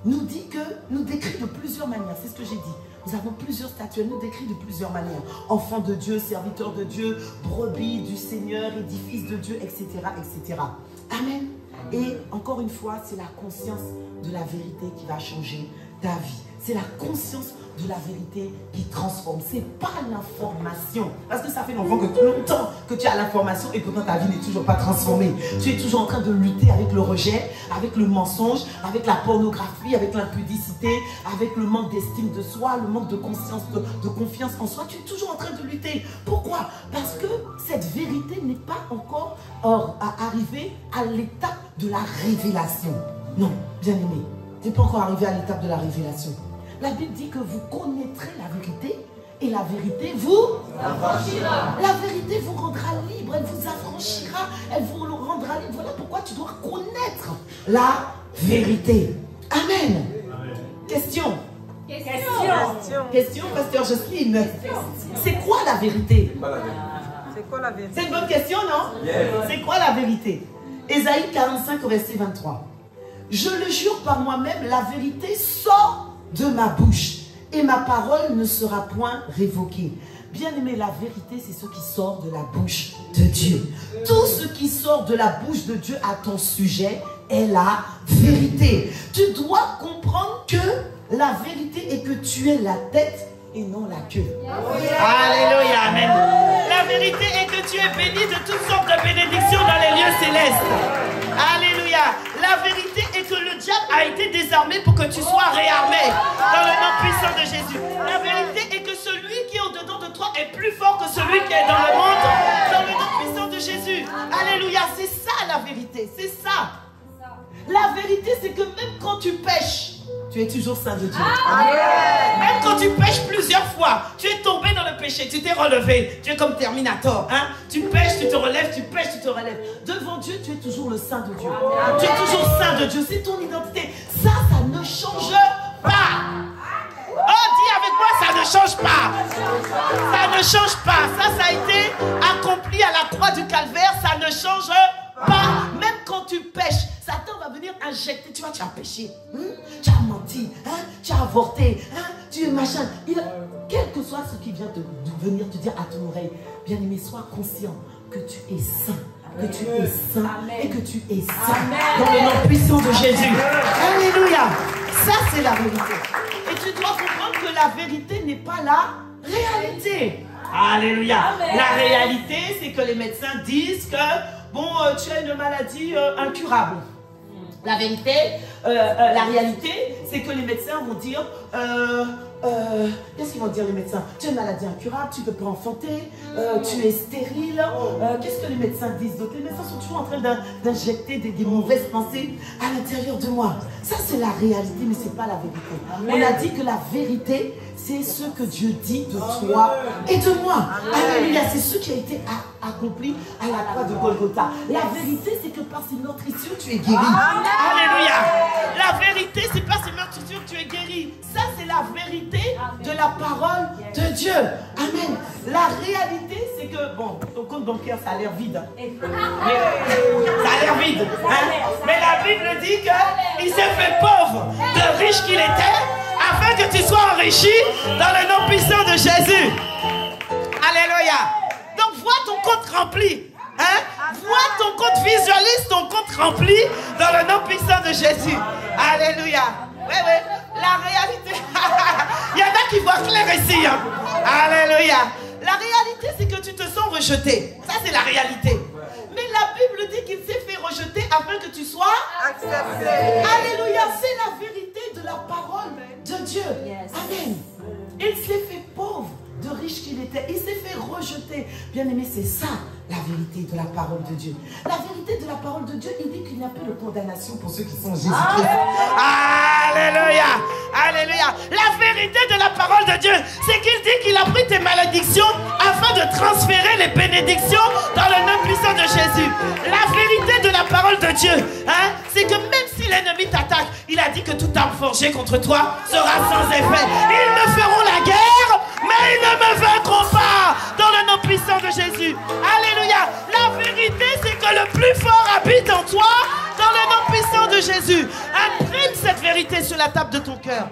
nous décrit de plusieurs manières. C'est ce que j'ai dit. Nous avons plusieurs statuts. Elle nous décrit de plusieurs manières. Enfant de Dieu, serviteur de Dieu, brebis du Seigneur, édifice de Dieu, etc., etc. Amen. Et encore une fois, c'est la conscience de la vérité qui va changer ta vie. C'est la conscience de la vérité qui transforme. Ce n'est pas l'information. Parce que ça fait longtemps que tu as l'information et pourtant ta vie n'est toujours pas transformée. Tu es toujours en train de lutter avec le rejet, avec le mensonge, avec la pornographie, avec l'impudicité, avec le manque d'estime de soi, le manque de conscience, de confiance en soi. Tu es toujours en train de lutter. Pourquoi? Parce que cette vérité n'est pas encore arrivée à l'étape de la révélation. Non, bien aimé, tu n'es pas encore arrivé à l'étape de la révélation. La Bible dit que vous connaîtrez la vérité et la vérité vous affranchira. La vérité vous rendra libre, elle vous affranchira, elle vous rendra libre. Voilà pourquoi tu dois connaître la vérité. Amen. Question. Question, pasteur Jocelyne. C'est quoi la vérité? C'est quoi la vérité? C'est une bonne question, non? C'est quoi la vérité? Ésaïe 45, verset 23. Je le jure par moi-même, la vérité sort de ma bouche et ma parole ne sera point révoquée. Bien aimé, la vérité, c'est ce qui sort de la bouche de Dieu. Tout ce qui sort de la bouche de Dieu à ton sujet est la vérité. Tu dois comprendre que la vérité est que tu es la tête et non la queue. Alléluia, amen. La vérité est que tu es béni de toutes sortes de bénédictions dans les lieux célestes. Alléluia. La vérité est que le diable a été désarmé pour que tu sois réarmé dans le nom puissant de Jésus. La vérité est que celui qui est au-dedans de toi est plus fort que celui qui est dans le monde, dans le nom puissant de Jésus. Alléluia. C'est ça la vérité. C'est ça. La vérité, c'est que même quand tu pêches, tu es toujours saint de Dieu. Même quand tu pêches plusieurs fois, tu es tombé dans le péché, tu t'es relevé. Tu es comme Terminator. Hein? Tu pêches, tu te relèves, tu pêches, tu te relèves. Devant Dieu, tu es toujours le saint de Dieu. Tu es toujours saint de Dieu. C'est ton identité. Ça ne change pas. Oh, dis avec moi, ça ne change pas. Ça ne change pas. Ça a été accompli à la croix du calvaire. Ça ne change pas. Même quand tu pêches, Satan va venir injecter. Tu vois, tu as péché, tu as menti, tu as avorté, tu es machin. Quel que soit ce qui vient de venir te dire à ton oreille, bien aimé, sois conscient que tu es saint. Que tu es saint. Amen. Et que tu es saint. Amen. Dans le nom puissant de Jésus. Alléluia. Ça, c'est la vérité. Et tu dois comprendre que la vérité n'est pas la réalité. Alléluia. Amen. La réalité, c'est que les médecins disent que bon, tu as une maladie incurable. La vérité, la réalité, c'est que les médecins vont dire, qu'est-ce qu'ils vont dire les médecins? Tu as une maladie incurable, tu ne peux pas enfanter, tu es stérile. Qu'est-ce que les médecins disent d'autre? Les médecins sont toujours en train d'injecter des mauvaises pensées à l'intérieur de moi. Ça, c'est la réalité, mais ce n'est pas la vérité. Amen. On a dit que la vérité, c'est ce que Dieu dit de toi et de moi. Alléluia, c'est ce qui a été accompli à la croix de Golgotha. La vérité, c'est que par ces meurtrissures, tu es guéri. Alléluia. La vérité, c'est par ces meurtrissures que tu es guéri. Ça, c'est la vérité de la parole de Dieu. Amen. La la réalité, c'est que, bon, ton compte bancaire, ça a l'air vide. Hein. Ça a l'air vide. Hein. Mais la Bible dit qu'il s'est fait pauvre, de riche qu'il était, afin que tu sois enrichi dans le nom puissant de Jésus. Alléluia. Donc, vois ton compte rempli. Hein? Vois ton compte, visualise ton compte rempli dans le nom puissant de Jésus. Alléluia. Oui, oui. La réalité. Il y en a qui voient clair ici. Hein? Alléluia. La réalité, c'est que tu te sens rejeté. Ça, c'est la réalité. Mais la Bible dit qu'il s'est fait rejeter afin que tu sois accepté. Alléluia. C'est la vérité de la parole de Dieu. Amen. Il s'est fait pauvre, de riche qu'il était. Il s'est fait rejeter. Bien aimé, c'est ça la vérité de la parole de Dieu. La vérité de la parole de Dieu, il dit qu'il n'y a plus de condamnation pour ceux qui sont en Jésus-Christ. Alléluia. Alléluia. La vérité de la parole de Dieu, c'est qu'il dit qu'il a pris tes malédictions afin de transférer les bénédictions dans le nom puissant de Jésus. La vérité de la parole de Dieu, hein, c'est que même si l'ennemi t'attaque, il a dit que toute arme forgée contre toi sera sans effet. Ils me feront la guerre, mais ils ne me vaincront pas dans le nom puissant de Jésus. Alléluia. La vérité, c'est que le plus fort habite en toi dans le nom puissant de Jésus. Imprime cette vérité sur la table de ton cœur.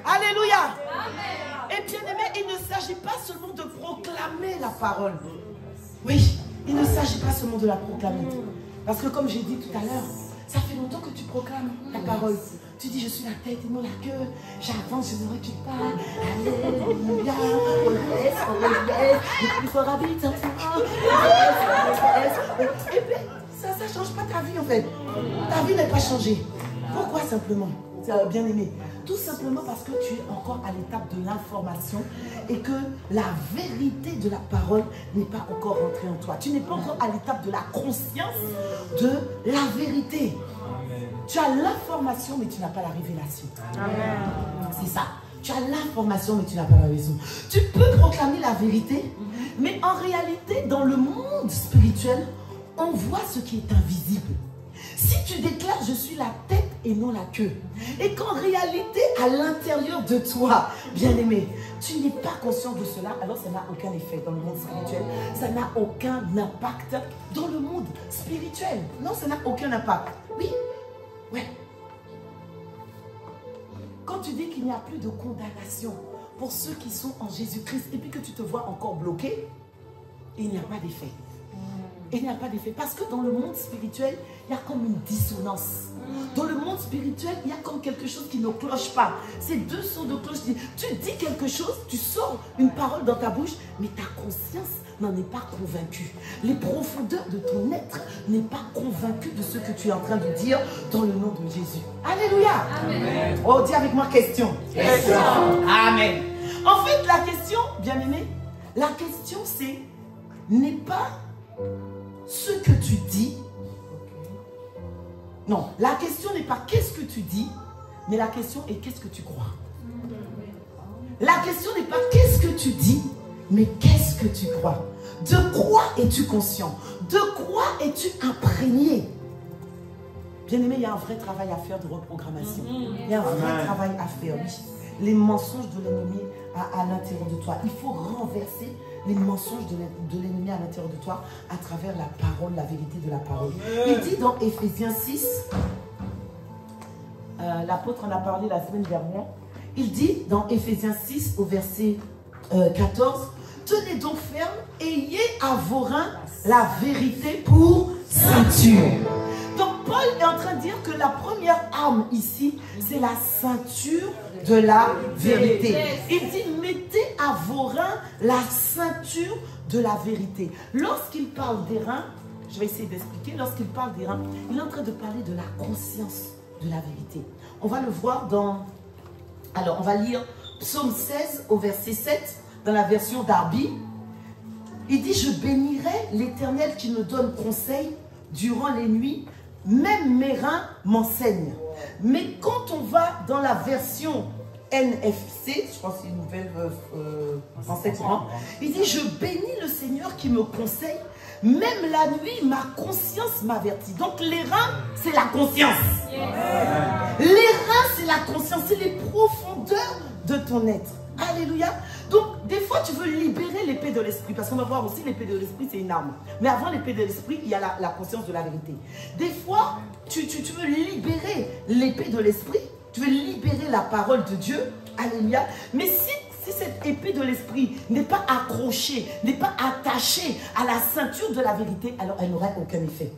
Alléluia. Et bien aimé, il ne s'agit pas seulement de proclamer la parole. Oui, il ne s'agit pas seulement de la proclamer. Parce que comme j'ai dit tout à l'heure, ça fait longtemps que tu proclames la parole. Tu dis, je suis la tête et non la queue. J'avance, je voudrais que tu parles. Alléluia. Le plus fort habite en toi. Et puis, ça ne change pas ta vie en fait. Ta vie n'est pas changée. Pourquoi simplement, bien aimé? Tout simplement parce que tu es encore à l'étape de l'information et que la vérité de la parole n'est pas encore rentrée en toi. Tu n'es pas encore à l'étape de la conscience de la vérité. Tu as l'information, mais tu n'as pas la révélation. C'est ça. Tu as l'information, mais tu n'as pas la raison. Tu peux proclamer la vérité, mais en réalité, dans le monde spirituel, on voit ce qui est invisible. Si tu déclares, je suis la tête et non la queue, et qu'en réalité, à l'intérieur de toi, bien-aimé, tu n'es pas conscient de cela, alors ça n'a aucun effet dans le monde spirituel. Ça n'a aucun impact dans le monde spirituel. Non, ça n'a aucun impact. Oui. Ouais. Quand tu dis qu'il n'y a plus de condamnation pour ceux qui sont en Jésus-Christ et puis que tu te vois encore bloqué, il n'y a pas d'effet. Il n'y a pas d'effet. Parce que dans le monde spirituel, il y a comme une dissonance. Dans le monde spirituel, il y a comme quelque chose qui ne cloche pas. C'est deux sons de cloche. Tu dis quelque chose, tu sors une parole dans ta bouche, mais ta conscience n'en est pas convaincue. Les profondeurs de ton être n'est pas convaincu de ce que tu es en train de dire dans le nom de Jésus. Alléluia. Amen. Oh, dis avec moi question. Question. Amen. En fait, la question, bien aimé, la question c'est, n'est pas ce que tu dis. Non, la question n'est pas qu'est-ce que tu dis, mais la question est qu'est-ce que tu crois. La question n'est pas qu'est-ce que tu dis, mais qu'est-ce que tu crois. De quoi es-tu conscient? De quoi es-tu imprégné? Bien-aimé, il y a un vrai travail à faire de reprogrammation. Il y a un vrai travail à faire, oui. Les mensonges de l'ennemi à l'intérieur de toi. Il faut renverser les mensonges de l'ennemi à l'intérieur de toi à travers la parole, la vérité de la parole. Il dit dans Éphésiens 6, l'apôtre en a parlé la semaine dernière, il dit dans Éphésiens 6 au verset 14, tenez donc ferme, ayez à vos reins la vérité pour ceinture. Donc Paul est en train de dire que la première arme ici, c'est la ceinture de la vérité. Il dit, mettez à vos reins la ceinture de la vérité. Lorsqu'il parle des reins, je vais essayer d'expliquer, lorsqu'il parle des reins, il est en train de parler de la conscience de la vérité. On va le voir dans... Alors, on va lire Psaume 16 au verset 7, dans la version Darby. Il dit, je bénirai l'Éternel qui me donne conseil durant les nuits, même mes reins m'enseignent. Mais quand on va dans la version NFC, je pense que c'est une nouvelle français courant, il dit, je bénis le Seigneur qui me conseille, même la nuit, ma conscience m'avertit. Donc les reins, c'est la conscience. Les reins, c'est la conscience, c'est les profondeurs de ton être. Alléluia. Donc des fois, tu veux libérer l'épée de l'esprit. Parce qu'on va voir aussi, l'épée de l'esprit, c'est une arme. Mais avant l'épée de l'esprit, il y a la conscience de la vérité. Des fois, tu veux libérer l'épée de l'esprit. Tu veux libérer la parole de Dieu. Alléluia. Mais si cette épée de l'esprit n'est pas accrochée, n'est pas attachée à la ceinture de la vérité, alors elle n'aurait aucun effet.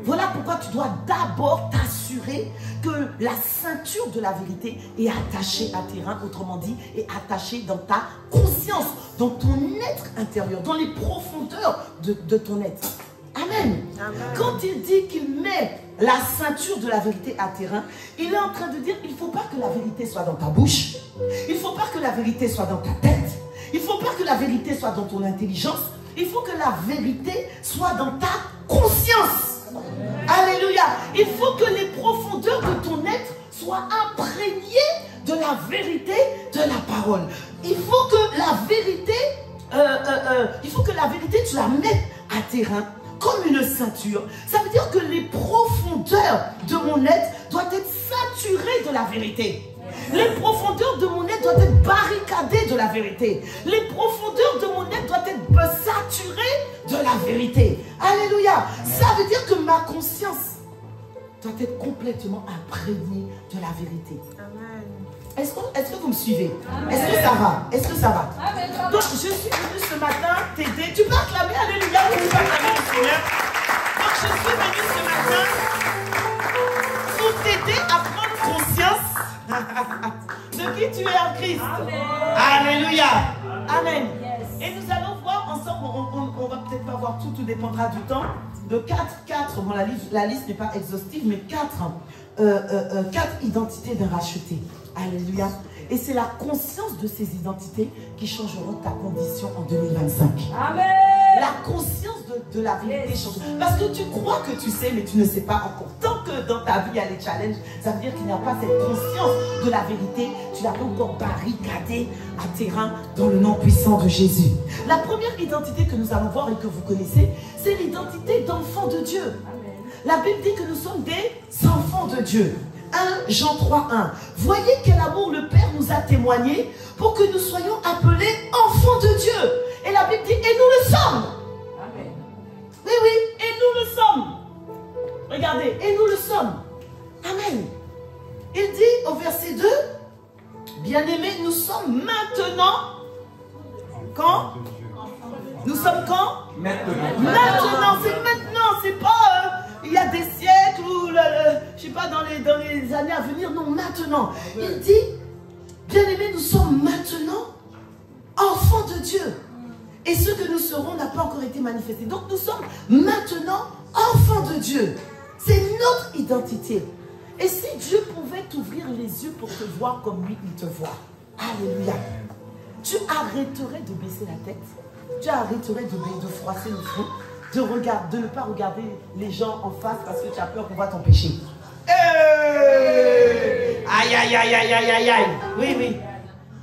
Voilà pourquoi tu dois d'abord t'assurer que la ceinture de la vérité est attachée à tes reins, autrement dit, est attachée dans ta conscience, dans ton être intérieur, dans les profondeurs de ton être. Amen. Amen. Quand il dit qu'il met la ceinture de la vérité à tes reins, il est en train de dire il ne faut pas que la vérité soit dans ta bouche, il ne faut pas que la vérité soit dans ta tête, il ne faut pas que la vérité soit dans ton intelligence, il faut que la vérité soit dans ta conscience. Alléluia. Il faut que les profondeurs de ton être soient imprégnées de la vérité de la parole. Il faut que la vérité, tu la mettes à tes reins comme une ceinture. Ça veut dire que les profondeurs de mon être doivent être saturées de la vérité. Les profondeurs de mon être doivent être barricadées de la vérité. Les profondeurs de mon être doivent être saturées de la vérité. Alléluia. Ça veut dire que ma conscience doit être complètement imprégnée de la vérité. Amen. Est-ce que vous me suivez? Est-ce que ça va? Est-ce que ça va? Amen. Donc, je suis venue ce matin t'aider. Tu peux acclamer, alléluia, ou tu peux acclamer le Seigneur. Donc, je suis venue ce matin pour t'aider à prendre conscience de qui tu es en Christ. Amen. Alléluia. Amen. Yes. Et nous allons voir ensemble, on va peut-être pas voir tout dépendra du temps. De 4, bon, la liste n'est pas exhaustive, mais 4 identités d'un racheté. Alléluia. Et c'est la conscience de ces identités qui changeront ta condition en 2025. Amen. La conscience de la vérité change. Parce que tu crois que tu sais, mais tu ne sais pas encore. Tant que dans ta vie, il y a les challenges, ça veut dire qu'il n'y a pas cette conscience de la vérité. Tu l'as pas encore barricadée à tes reins dans le nom puissant de Jésus. La première identité que nous allons voir et que vous connaissez, c'est l'identité d'enfant de Dieu. Amen. La Bible dit que nous sommes des enfants de Dieu. 1 Jean 3:1. Voyez quel amour le Père nous a témoigné pour que nous soyons appelés enfants de Dieu. Et la Bible dit, et nous le sommes. Amen. Oui, oui, et nous le sommes. Regardez, et nous le sommes. Amen. Il dit au verset 2, bien-aimés, nous sommes maintenant. Quand? Nous sommes quand? Maintenant, c'est maintenant, c'est pas il y a des siècles ou je sais pas dans les années à venir, non, maintenant. Il dit, bien-aimés, nous sommes maintenant enfants de Dieu. Et ce que nous serons n'a pas encore été manifesté. Donc nous sommes maintenant enfants de Dieu. C'est notre identité. Et si Dieu pouvait t'ouvrir les yeux pour te voir comme lui, il te voit. Alléluia. Tu arrêterais de baisser la tête. Tu arrêterais de froisser le front. De ne pas regarder les gens en face parce que tu as peur qu'on voit ton péché. Aïe, aïe, aïe, aïe, aïe, aïe, aïe. Oui, oui.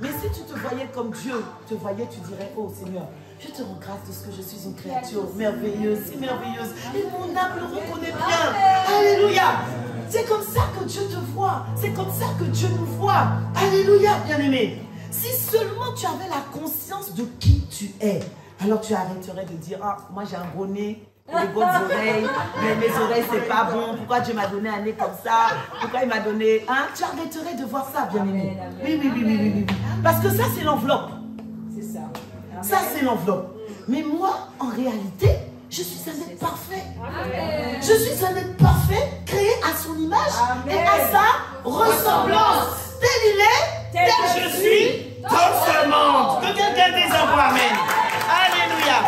Mais si tu te voyais comme Dieu te voyait, tu dirais, oh Seigneur, je te rends grâce de ce que je suis une créature merveilleuse, si merveilleuse. Et mon âme le reconnaît bien. Alléluia. C'est comme ça que Dieu te voit. C'est comme ça que Dieu nous voit. Alléluia, bien-aimé. Si seulement tu avais la conscience de qui tu es, alors tu arrêterais de dire, ah, moi j'ai un gros nez, les bonnes oreilles, mais mes oreilles c'est pas bon, pourquoi Dieu m'a donné un nez comme ça, pourquoi il m'a donné, hein? Tu arrêterais de voir ça, bien-aimé. Oui. Parce que ça c'est l'enveloppe. C'est ça. Ça c'est l'enveloppe. Mais moi, en réalité, je suis un être parfait. Amen. Je suis un être parfait, créé à son image. Amen. Et à sa ressemblance. Tel il est, tel je suis dans ce monde. Que quelqu'un dise un mot, amen. Alléluia.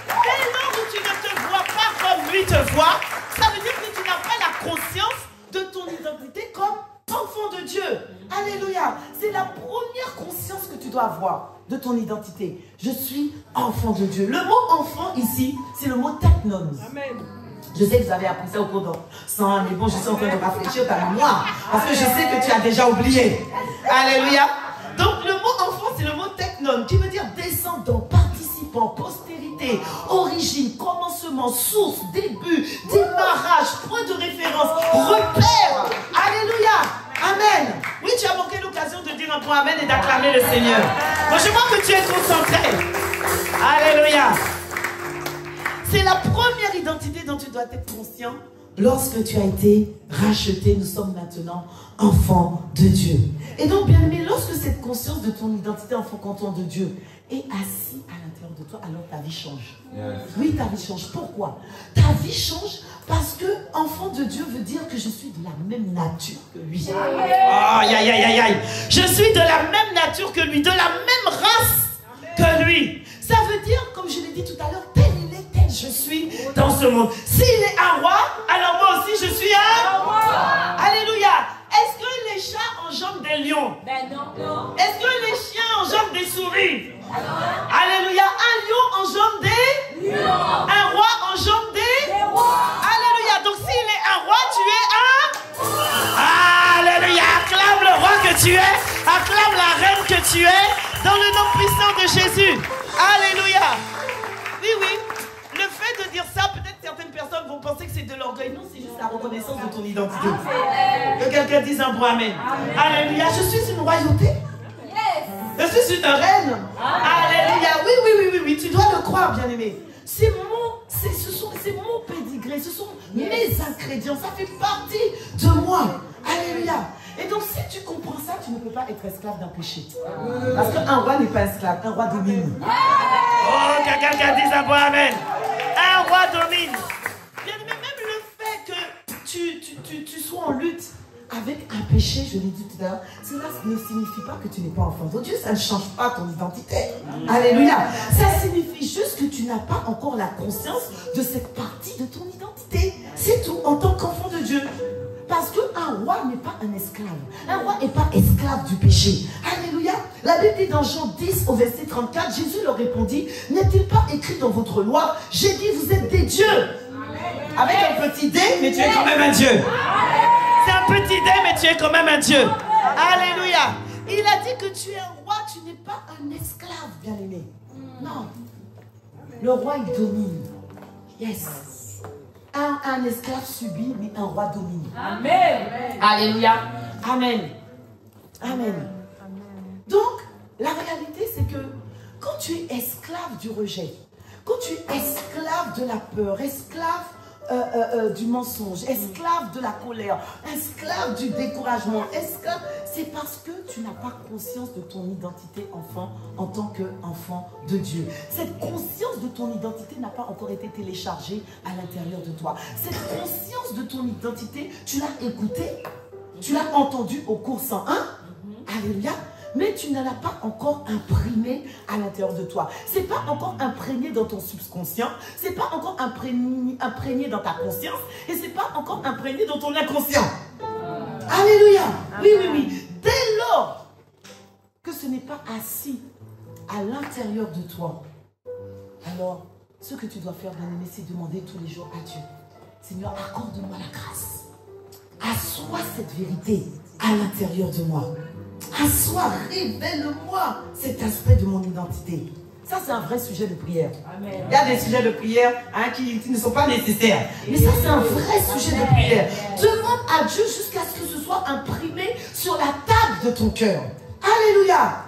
Tellement que tu ne te vois pas comme lui te voit, ça veut dire que tu n'as pas la conscience de ton identité comme enfant de Dieu. Alléluia. C'est la première conscience que tu dois avoir de ton identité. Je suis enfant de Dieu. Le mot enfant ici, c'est le mot teknon. Amen. Je sais que vous avez appris ça au cours d'enseignement, mais bon, je suis en train de réfléchir ta mémoire, parce que je sais que tu as déjà oublié. Alléluia. Donc le mot enfant, c'est le mot teknon, qui veut dire descendant, participant, postérité, origine, commencement, source, début, démarrage, point de référence, repère. Alléluia. Amen. Oui, tu as manqué l'occasion de dire un point amen et d'acclamer le Seigneur. Bon, je vois que tu es concentré. Alléluia. C'est la première identité dont tu dois être conscient. Lorsque tu as été racheté, nous sommes maintenant enfants de Dieu. Et donc, bien aimé, lorsque cette conscience de ton identité enfant de Dieu est assise à l'intérieur de toi, alors ta vie change. Oui, ta vie change. Pourquoi? Ta vie change parce que enfant de Dieu veut dire que je suis de la même nature que lui. Aïe, aïe, aïe, aïe. Je suis de la même nature que lui, de la même race que lui. Ça veut dire, comme je l'ai dit tout à l'heure, tel il est, tel je suis dans ce monde. S'il est un roi, alors moi aussi je suis un roi. Alléluia. Est-ce que les chats enjambent des lions? Ben non, non. Est-ce que les chiens enjambent des souris? Alléluia. Un lion enjambe des lions. Un roi enjambe des rois. Alléluia. Donc s'il est un roi, tu es un roi. Alléluia. Acclame le roi que tu es. Acclame la reine que tu es. Dans le nom puissant de Jésus. Alléluia. Oui, oui. Le fait de dire ça, peut-être certaines personnes vont penser que c'est de l'orgueil. Non, c'est juste la reconnaissance de ton identité. Que quelqu'un dise un bon amen. Alléluia. Je suis une royauté. Je suis une reine. Alléluia. Oui, oui, oui, oui, oui. Tu dois le croire, bien-aimé. C'est mon pédigré. Ce sont mes ingrédients. Ça fait partie de moi. Alléluia. Et donc, si tu comprends ça, tu ne peux pas être esclave d'un péché. Parce qu'un roi n'est pas esclave, un roi domine. Oh, quelqu'un qui a dit un bon amen. Un roi domine. Bien, mais même le fait que tu sois en lutte avec un péché, je l'ai dit tout à l'heure, cela ne signifie pas que tu n'es pas enfant de Dieu. Ça ne change pas ton identité. Alléluia. Ça signifie juste que tu n'as pas encore la conscience de cette partie de ton identité. C'est tout, en tant qu'enfant de Dieu. Parce qu'un roi n'est pas un esclave. Un roi n'est pas esclave du péché. Alléluia. La Bible dit dans Jean 10 au verset 34, Jésus leur répondit, n'est-il pas écrit dans votre loi, j'ai dit vous êtes des dieux. Avec un petit d, mais tu es quand même un Dieu. C'est un petit d, mais tu es quand même un Dieu. Alléluia. Il a dit que tu es un roi, tu n'es pas un esclave, bien-aimé. Non. Le roi, il domine. Yes. Un esclave subit, mais un roi domine. Amen. Alléluia. Amen. Amen. Donc, la réalité, c'est que quand tu es esclave du rejet, quand tu es esclave de la peur, esclave du mensonge, esclave de la colère, esclave du découragement, esclave, c'est parce que tu n'as pas conscience de ton identité enfant en tant qu'enfant de Dieu. Cette conscience de ton identité n'a pas encore été téléchargée à l'intérieur de toi. Cette conscience de ton identité, tu l'as écoutée, tu l'as entendue au cours 101, alléluia, mais tu ne l'as pas encore imprimé à l'intérieur de toi. Ce n'est pas encore imprégné dans ton subconscient, ce n'est pas encore imprégné dans ta conscience, et ce n'est pas encore imprégné dans ton inconscient. Alléluia. Oui, oui, oui. Dès lors que ce n'est pas assis à l'intérieur de toi, alors ce que tu dois faire, bien-aimé, c'est demander tous les jours à Dieu, Seigneur, accorde-moi la grâce. Assois cette vérité à l'intérieur de moi. Assois, révèle-moi cet aspect de mon identité. Ça, c'est un vrai sujet de prière. Amen. Il y a des sujets de prière qui ne sont pas nécessaires. Mais ça, c'est un vrai sujet de prière. Demande à Dieu jusqu'à ce que ce soit imprimé sur la table de ton cœur. Alléluia.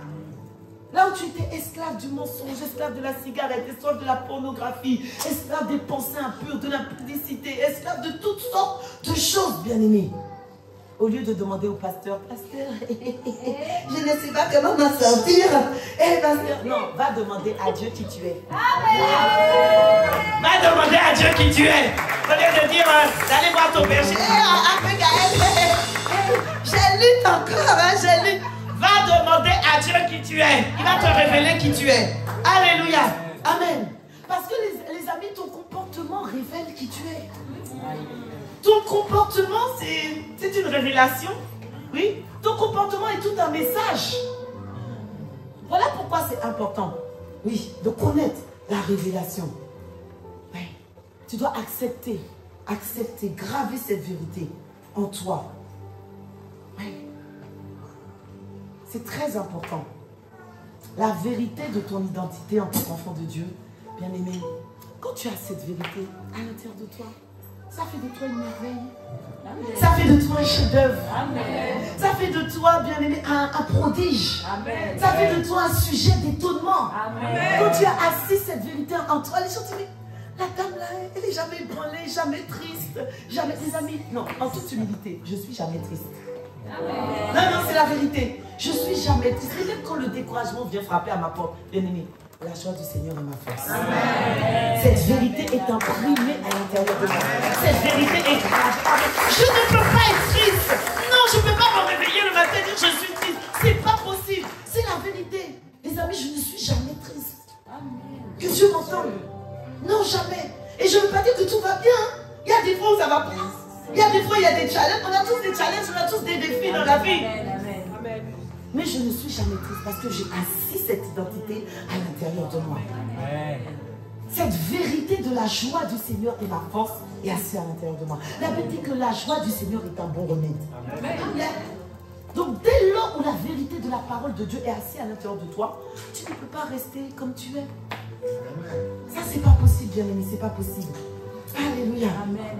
Là où tu étais esclave du mensonge, esclave de la cigarette, esclave de la pornographie, esclave des pensées impures, de l'impudicité, esclave de toutes sortes de choses, bien-aimés. Au lieu de demander au pasteur, pasteur, je ne sais pas comment m'en sortir. Pasteur, non, va demander à Dieu qui tu es. Amen. Va demander à Dieu qui tu es. Au lieu de dire, d'aller voir ton berger. J'ai lu encore, j'ai lu. Va demander à Dieu qui tu es. Il va te révéler qui tu es. Alléluia. Amen. Parce que les amis, ton comportement révèle qui tu es. Ton comportement, c'est une révélation. Oui. Ton comportement est tout un message. Voilà pourquoi c'est important. Oui, de connaître la révélation. Oui. Tu dois accepter, graver cette vérité en toi. Oui. C'est très important. La vérité de ton identité en tant qu'enfant de Dieu, bien-aimé, quand tu as cette vérité à l'intérieur de toi, ça fait de toi une merveille. Ça fait de toi un chef-d'œuvre. Ça fait de toi, bien-aimé, un prodige. Ça fait de toi un sujet d'étonnement. Quand tu as assis cette vérité en toi, les gens te disent, la dame là, elle n'est jamais ébranlée, jamais triste, jamais des amis. Non, en toute humilité, je suis jamais triste. Non, non, c'est la vérité. Je suis jamais triste. Et même quand le découragement vient frapper à ma porte, bien-aimé, la joie du Seigneur est ma force. Amen. Cette vérité est imprimée à l'intérieur de moi. Cette vérité est gravée. Je ne peux pas être triste. Non, je ne peux pas me réveiller le matin et dire je suis triste. C'est pas possible. C'est la vérité. Les amis, je ne suis jamais triste. Amen. Que Dieu m'entende. Non, jamais. Et je ne veux pas dire que tout va bien. Il y a des fois où ça va pas. Il y a des fois, il y a des challenges. On a tous des challenges, on a tous des défis dans la vie. Amen. Mais je ne suis jamais triste parce que j'ai assis cette identité à l'intérieur de moi. Amen. Cette vérité de la joie du Seigneur et ma force est assise à l'intérieur de moi. La Bible dit que la joie du Seigneur est un bon remède. Amen. Donc dès lors où la vérité de la parole de Dieu est assise à l'intérieur de toi, tu ne peux pas rester comme tu es. Ça c'est pas possible, bien-aimé, c'est pas possible. Alléluia. Amen.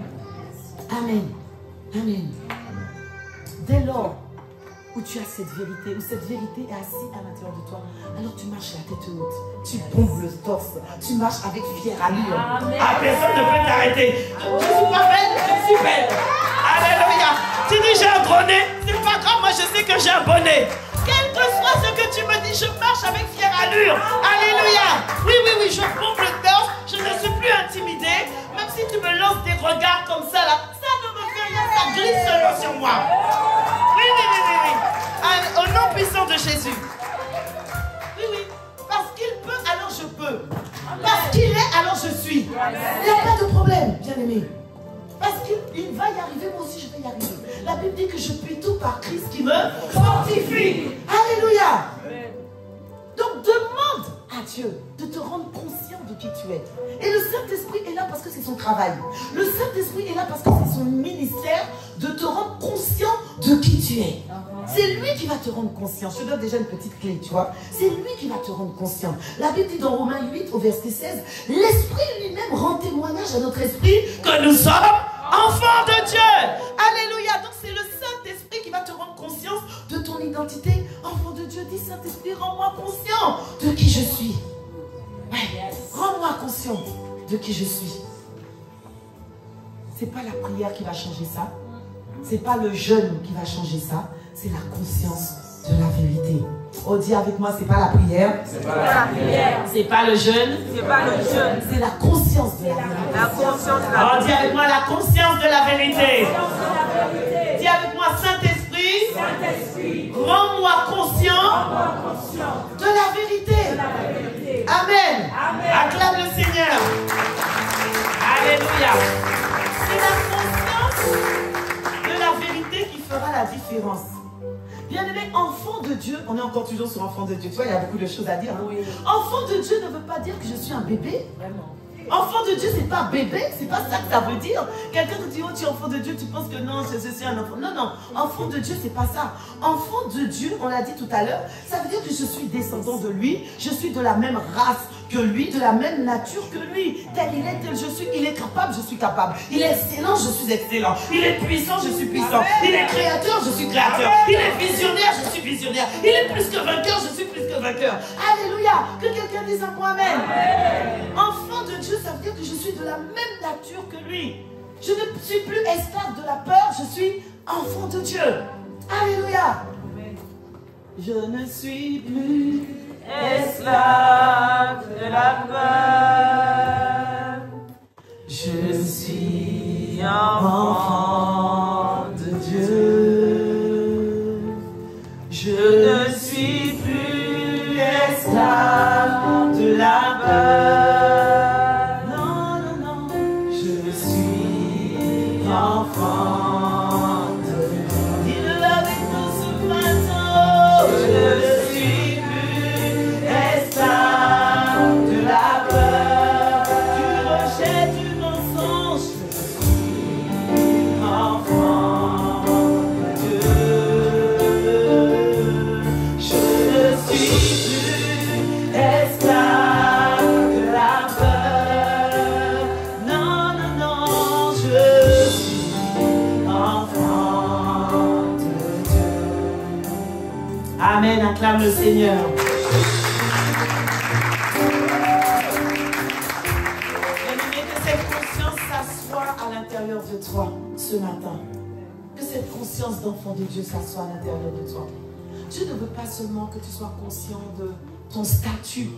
Amen. Amen. Dès lors où tu as cette vérité, où cette vérité est assise à l'intérieur de toi, alors tu marches la tête haute, tu bombes le torse, tu marches avec fière allure. Ah, personne ne peut t'arrêter. Je suis pas belle, je suis belle. Alléluia. Tu dis j'ai un gros nez, c'est pas grave, moi je sais que j'ai un bon nez. Quel que soit ce que tu me dis, je marche avec fière allure. Alléluia. Oui, oui, oui, je bombe le torse, je ne suis plus intimidée. Même si tu me lances des regards comme ça là, ça ne me fait rien, ça glisse seulement sur moi. Oui, oui, oui, oui, oui. Au nom puissant de Jésus. Oui, oui. Parce qu'il peut, alors je peux. Parce qu'il est, alors je suis. Il n'y a pas de problème, bien-aimé. Parce qu'il va y arriver, moi aussi je vais y arriver. La Bible dit que je puis tout par Christ qui me fortifie. Alléluia. Donc demande à Dieu de te rendre conscient de qui tu es. Et le Saint-Esprit est là parce que c'est son travail. Le Saint-Esprit est là parce que c'est son ministère de te rendre conscient de qui tu es. C'est lui qui va te rendre conscient. Je te donne déjà une petite clé, tu vois. C'est lui qui va te rendre conscient. La Bible dit dans Romains 8 au verset 16, l'Esprit lui-même rend témoignage à notre esprit que nous sommes enfants de Dieu. Alléluia. Donc c'est le Saint-Esprit qui va te rendre conscience de ton identité. Enfant de Dieu, dis Saint-Esprit, rends-moi conscient de qui je suis. Ouais. Rends-moi conscient de qui je suis. C'est pas la prière qui va changer ça. C'est pas le jeûne qui va changer ça. C'est la conscience de la vérité. Oh, dis avec moi, c'est pas la prière. C'est pas la prière. C'est pas le jeûne. C'est pas le jeûne. C'est la conscience de la vérité. La conscience de la vérité. Oh, dis avec moi la conscience de la vérité. Dis avec moi, Saint-Esprit. Saint-Esprit. Rends-moi conscient de la vérité. Amen. Amen. Acclame le Seigneur. Alléluia. C'est la conscience de la vérité qui fera la différence. Bien-aimé, enfant de Dieu, on est encore toujours sur enfant de Dieu. Tu vois, il y a beaucoup de choses à dire. Hein? Oui. Enfant de Dieu ne veut pas dire que je suis un bébé. Vraiment. Enfant de Dieu, c'est pas bébé, c'est pas ça que ça veut dire. Quelqu'un te dit, oh, tu es enfant de Dieu, tu penses que non, je suis un enfant. Non, non, enfant de Dieu, c'est pas ça. Enfant de Dieu, on l'a dit tout à l'heure, ça veut dire que je suis descendant de lui, je suis de la même race que lui, de la même nature que lui. Tel il est, tel je suis, il est capable, je suis capable. Il est excellent, je suis excellent. Il est puissant, je suis puissant. Il est créateur, je suis créateur. Il est visionnaire, je suis visionnaire. Il est plus que vainqueur, je suis plus que vainqueur. Alléluia. Que quelqu'un dise un mot amen. Enfant de Dieu, ça veut dire que je suis de la même nature que lui. Je ne suis plus esclave de la peur, je suis enfant de Dieu. Alléluia. Je ne suis plus esclave de la peur. Je suis enfant de Dieu. Je ne suis plus esclave de la peur. Non, non, non. Je suis enfant de Dieu. Dis-le avec nous ce matin. Je suis plus esclave de la peur, du rejet, du mensonge. Je suis enfant de Dieu. Je ne suis plus esclave de Amen, acclame le Seigneur. Bien-aimé, que cette conscience s'assoie à l'intérieur de toi ce matin. Que cette conscience d'enfant de Dieu s'assoie à l'intérieur de toi. Dieu ne veut pas seulement que tu sois conscient de ton statut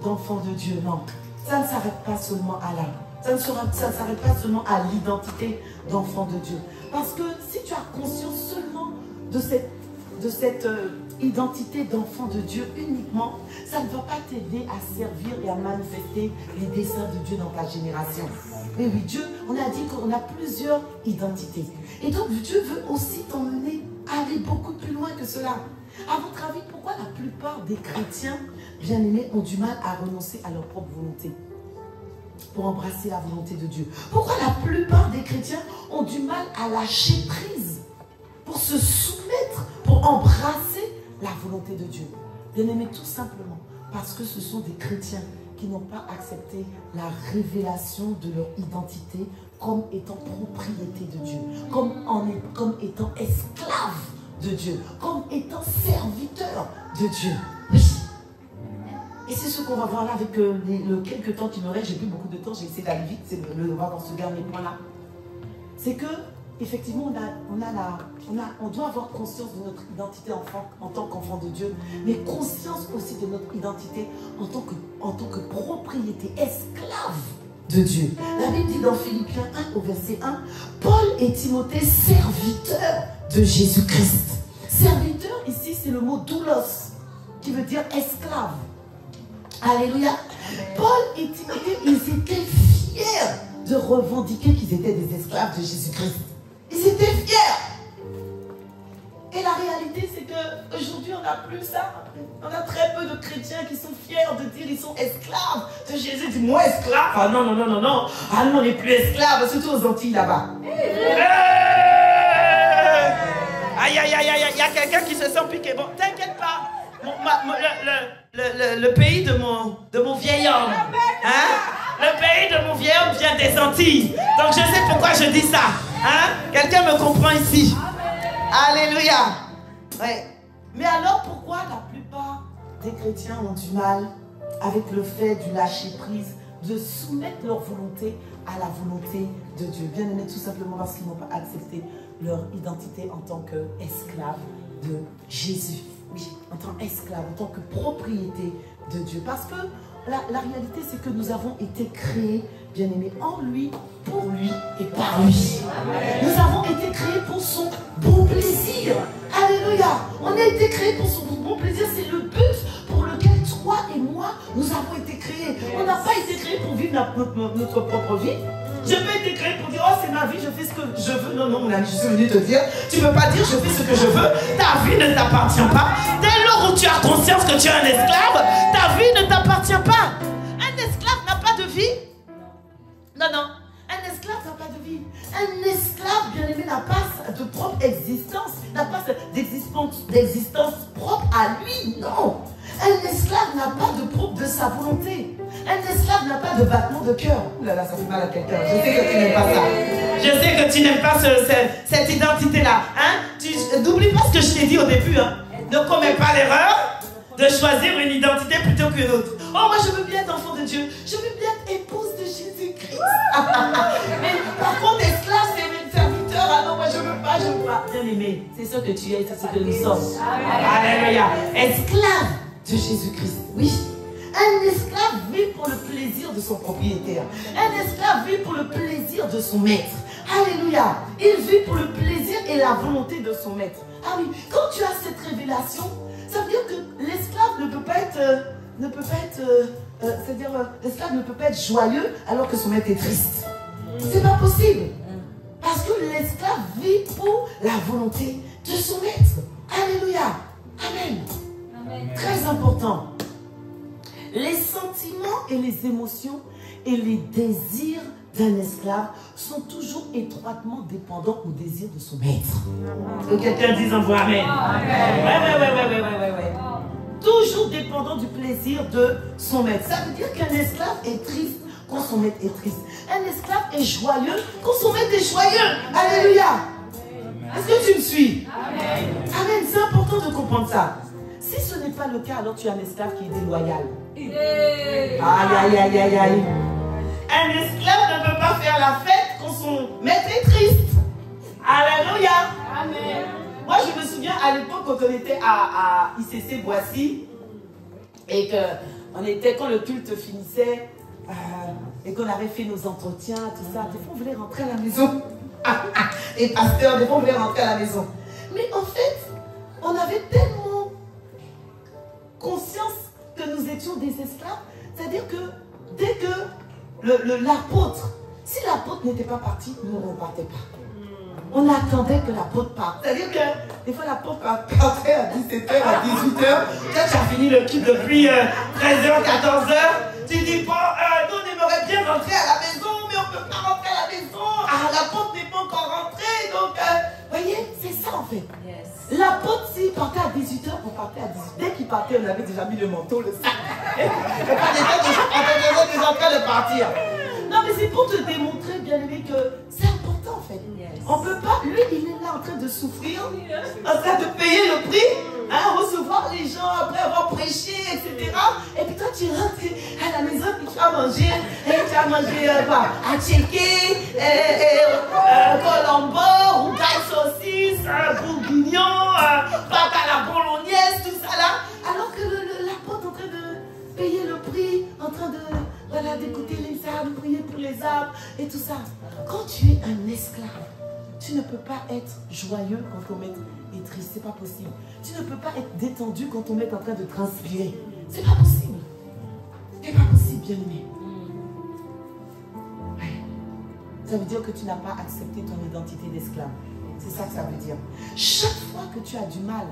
d'enfant de Dieu, non. Ça ne s'arrête pas seulement à là. Ça ne s'arrête pas seulement à l'identité d'enfant de Dieu. Parce que si tu as conscience seulement de cette identité d'enfant de Dieu uniquement, ça ne va pas t'aider à servir et à manifester les desseins de Dieu dans ta génération. Mais oui, Dieu, on a dit qu'on a plusieurs identités. Et donc Dieu veut aussi t'emmener à aller beaucoup plus loin que cela. À votre avis, pourquoi la plupart des chrétiens bien-aimés ont du mal à renoncer à leur propre volonté pour embrasser la volonté de Dieu? Pourquoi la plupart des chrétiens ont du mal à lâcher prise pour se soumettre, pour embrasser la volonté de Dieu? Bien-aimés, tout simplement parce que ce sont des chrétiens qui n'ont pas accepté la révélation de leur identité comme étant propriété de Dieu, comme étant esclave de Dieu, comme étant serviteur de Dieu. Oui. Et c'est ce qu'on va voir là avec le quelques temps qui me reste. J'ai plus beaucoup de temps, j'ai essayé d'aller vite, c'est le voir dans ce dernier point là. C'est que effectivement on doit avoir conscience de notre identité en tant qu'enfant de Dieu, mais conscience aussi de notre identité en tant que propriété, esclave de Dieu. La Bible dit dans Philippiens 1 au verset 1, Paul et Timothée, serviteurs de Jésus-Christ. Serviteur ici c'est le mot doulos qui veut dire esclave. Alléluia. Paul et Timothée, ils étaient fiers de revendiquer qu'ils étaient des esclaves de Jésus-Christ. Ils étaient fiers. Et la réalité, c'est qu'aujourd'hui, on n'a plus ça. On a très peu de chrétiens qui sont fiers de dire qu'ils sont esclaves de Jésus. Dis moi esclave. Ah non, non, non, non, non. Ah non, on n'est plus esclaves, surtout aux Antilles là-bas. Aïe, aïe, aïe, aïe, il y a quelqu'un qui se sent piqué. Bon, t'inquiète pas. Le pays de mon vieil homme, hein? Le pays de mon vieil homme vient des Antilles. Donc je sais pourquoi je dis ça. Hein? Quelqu'un me comprend ici. Alléluia. Ouais. Mais alors pourquoi la plupart des chrétiens ont du mal avec le fait du lâcher prise, de soumettre leur volonté à la volonté de Dieu? Bien aimé, tout simplement parce qu'ils n'ont pas accepté leur identité en tant qu'esclaves de Jésus. Oui, en tant qu'esclave, en tant que propriété de Dieu. Parce que la réalité, c'est que nous avons été créés, bien-aimés, en lui, pour lui et par lui. Amen. Nous avons été créés pour son bon plaisir. Alléluia. On a été créés pour son bon plaisir. C'est le but pour lequel toi et moi, nous avons été créés. On n'a pas été créés pour vivre notre propre vie. Je n'ai pas été créé pour dire, oh c'est ma vie, je fais ce que je veux. Non, non, mon ami, je suis venu te dire, tu ne peux pas dire, je fais ce que je veux. Ta vie ne t'appartient pas. Dès lors où tu as conscience que tu es un esclave, ta vie ne t'appartient pas. Un esclave n'a pas de vie. Non, non. Un esclave n'a pas de vie. Un esclave, bien aimé, n'a pas de propre existence. N'a pas d'existence propre à lui. Non. Un esclave n'a pas de propre de sa volonté. Un esclave n'a pas de battement de cœur. Ouh là là, ça fait mal à quelqu'un. Je sais que tu n'aimes pas ça. Je sais que tu n'aimes pas cette identité-là. Hein? N'oublie pas ce que je t'ai dit au début. Hein? Ne commets pas l'erreur de choisir une identité plutôt qu'une autre. Oh, moi je veux bien être enfant de Dieu. Je veux bien être épouse de Jésus-Christ. Mais par contre, esclave, c'est serviteur. Ah non, moi je veux pas, je veux pas. Bien aimé, c'est ce que tu es, c'est ce que nous sommes. Alléluia. Esclave de Jésus-Christ. Oui. Un esclave vit pour le plaisir de son propriétaire. Un esclave vit pour le plaisir de son maître. Alléluia. Il vit pour le plaisir et la volonté de son maître. Ah oui, quand tu as cette révélation, ça veut dire que l'esclave ne peut pas être, c'est-à-dire l'esclave ne peut pas être joyeux alors que son maître est triste. C'est pas possible. Parce que l'esclave vit pour la volonté de son maître. Alléluia. Amen. Amen. Très important. Les sentiments et les émotions et les désirs d'un esclave sont toujours étroitement dépendants au désir de son maître. Que quelqu'un dise en voix amen. Ouais. Toujours dépendant du plaisir de son maître. Ça veut dire qu'un esclave est triste quand son maître est triste. Un esclave est joyeux quand son maître est joyeux. Alléluia. Est-ce que tu me suis? Amen. C'est important de comprendre ça. n'est pas le cas, alors tu es un esclave qui est déloyal. Aïe, aïe, aïe, aïe, aïe. Un esclave ne peut pas faire la fête quand son maître est triste. Alléluia. Amen. Moi, je me souviens à l'époque quand on était à ICC Boissy et qu'on était, quand le culte finissait et qu'on avait fait nos entretiens, tout ça, des fois on voulait rentrer à la maison. Et pasteur, des fois on voulait rentrer à la maison. Mais en fait, on avait tellement conscience que nous étions des esclaves, c'est-à-dire que dès que l'apôtre, si l'apôtre n'était pas parti, nous ne partait pas. On attendait que l'apôtre parte. C'est-à-dire que des fois l'apôtre partait à 17h, à 18h. Quand tu as fini le culte depuis 13h, 14h, tu dis bon, nous on aimerait bien rentrer à la maison, mais on ne peut pas rentrer à la maison. Ah, l'apôtre n'est pas encore rentré, donc voyez, c'est ça en fait. Yes. L'apôtre, s'il partait à 18h, on partait à 18h. Dès qu'il partait, on avait déjà mis le manteau, le sac. Et on était déjà en train de partir. Non, mais c'est pour te démontrer, bien aimé, que c'est important en fait. Yes. On peut pas, lui, il est là en train de souffrir, en train de payer le prix, hein, recevoir les gens après avoir prêché, etc. Et puis toi, tu rentres à la maison, puis tu vas manger, et tu vas manger quoi? À Tchéké, Colombo, rougaille saucisse, bourguignon, pâte à la bolognaise, tout ça là. Alors que l'apôtre est en train de payer le prix, en train de, voilà, d'écouter les arbres, de prier pour les arbres et tout ça. Quand tu es un esclave, tu ne peux pas être joyeux quand ton maître est triste, c'est pas possible. Tu ne peux pas être détendu quand ton maître est en train de transpirer. C'est pas possible. C'est pas possible, bien aimé. Ouais. Ça veut dire que tu n'as pas accepté ton identité d'esclave. C'est ça que ça veut dire. Chaque fois que tu as du mal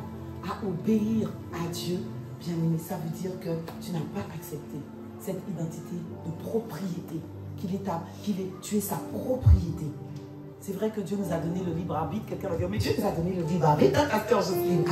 à obéir à Dieu, bien aimé, ça veut dire que tu n'as pas accepté cette identité de propriété. Tu es sa propriété. C'est vrai que Dieu nous a donné le libre arbitre. Quelqu'un va dire, mais Dieu nous a donné le libre arbitre, hein, pasteur Jocelyne.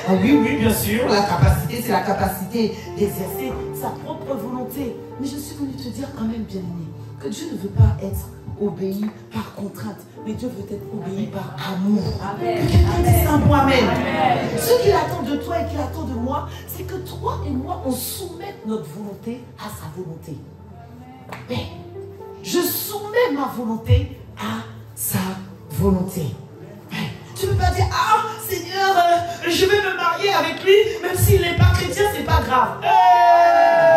Oui, oui, bien sûr. La capacité, c'est la capacité d'exercer sa propre volonté. Mais je suis venue te dire quand même, bien aimé, que Dieu ne veut pas être obéi par contrainte, mais Dieu veut être obéi par amour. Amen. Que quelqu'un dise un bon amen. Amen. Ce qu'il attend de toi et qu'il attend de moi, c'est que toi et moi, on soumette notre volonté à sa volonté. Mais je soumets ma volonté à sa volonté. Tu ne peux pas dire, ah Seigneur, je vais me marier avec lui, même s'il n'est pas chrétien, c'est pas grave. Hey!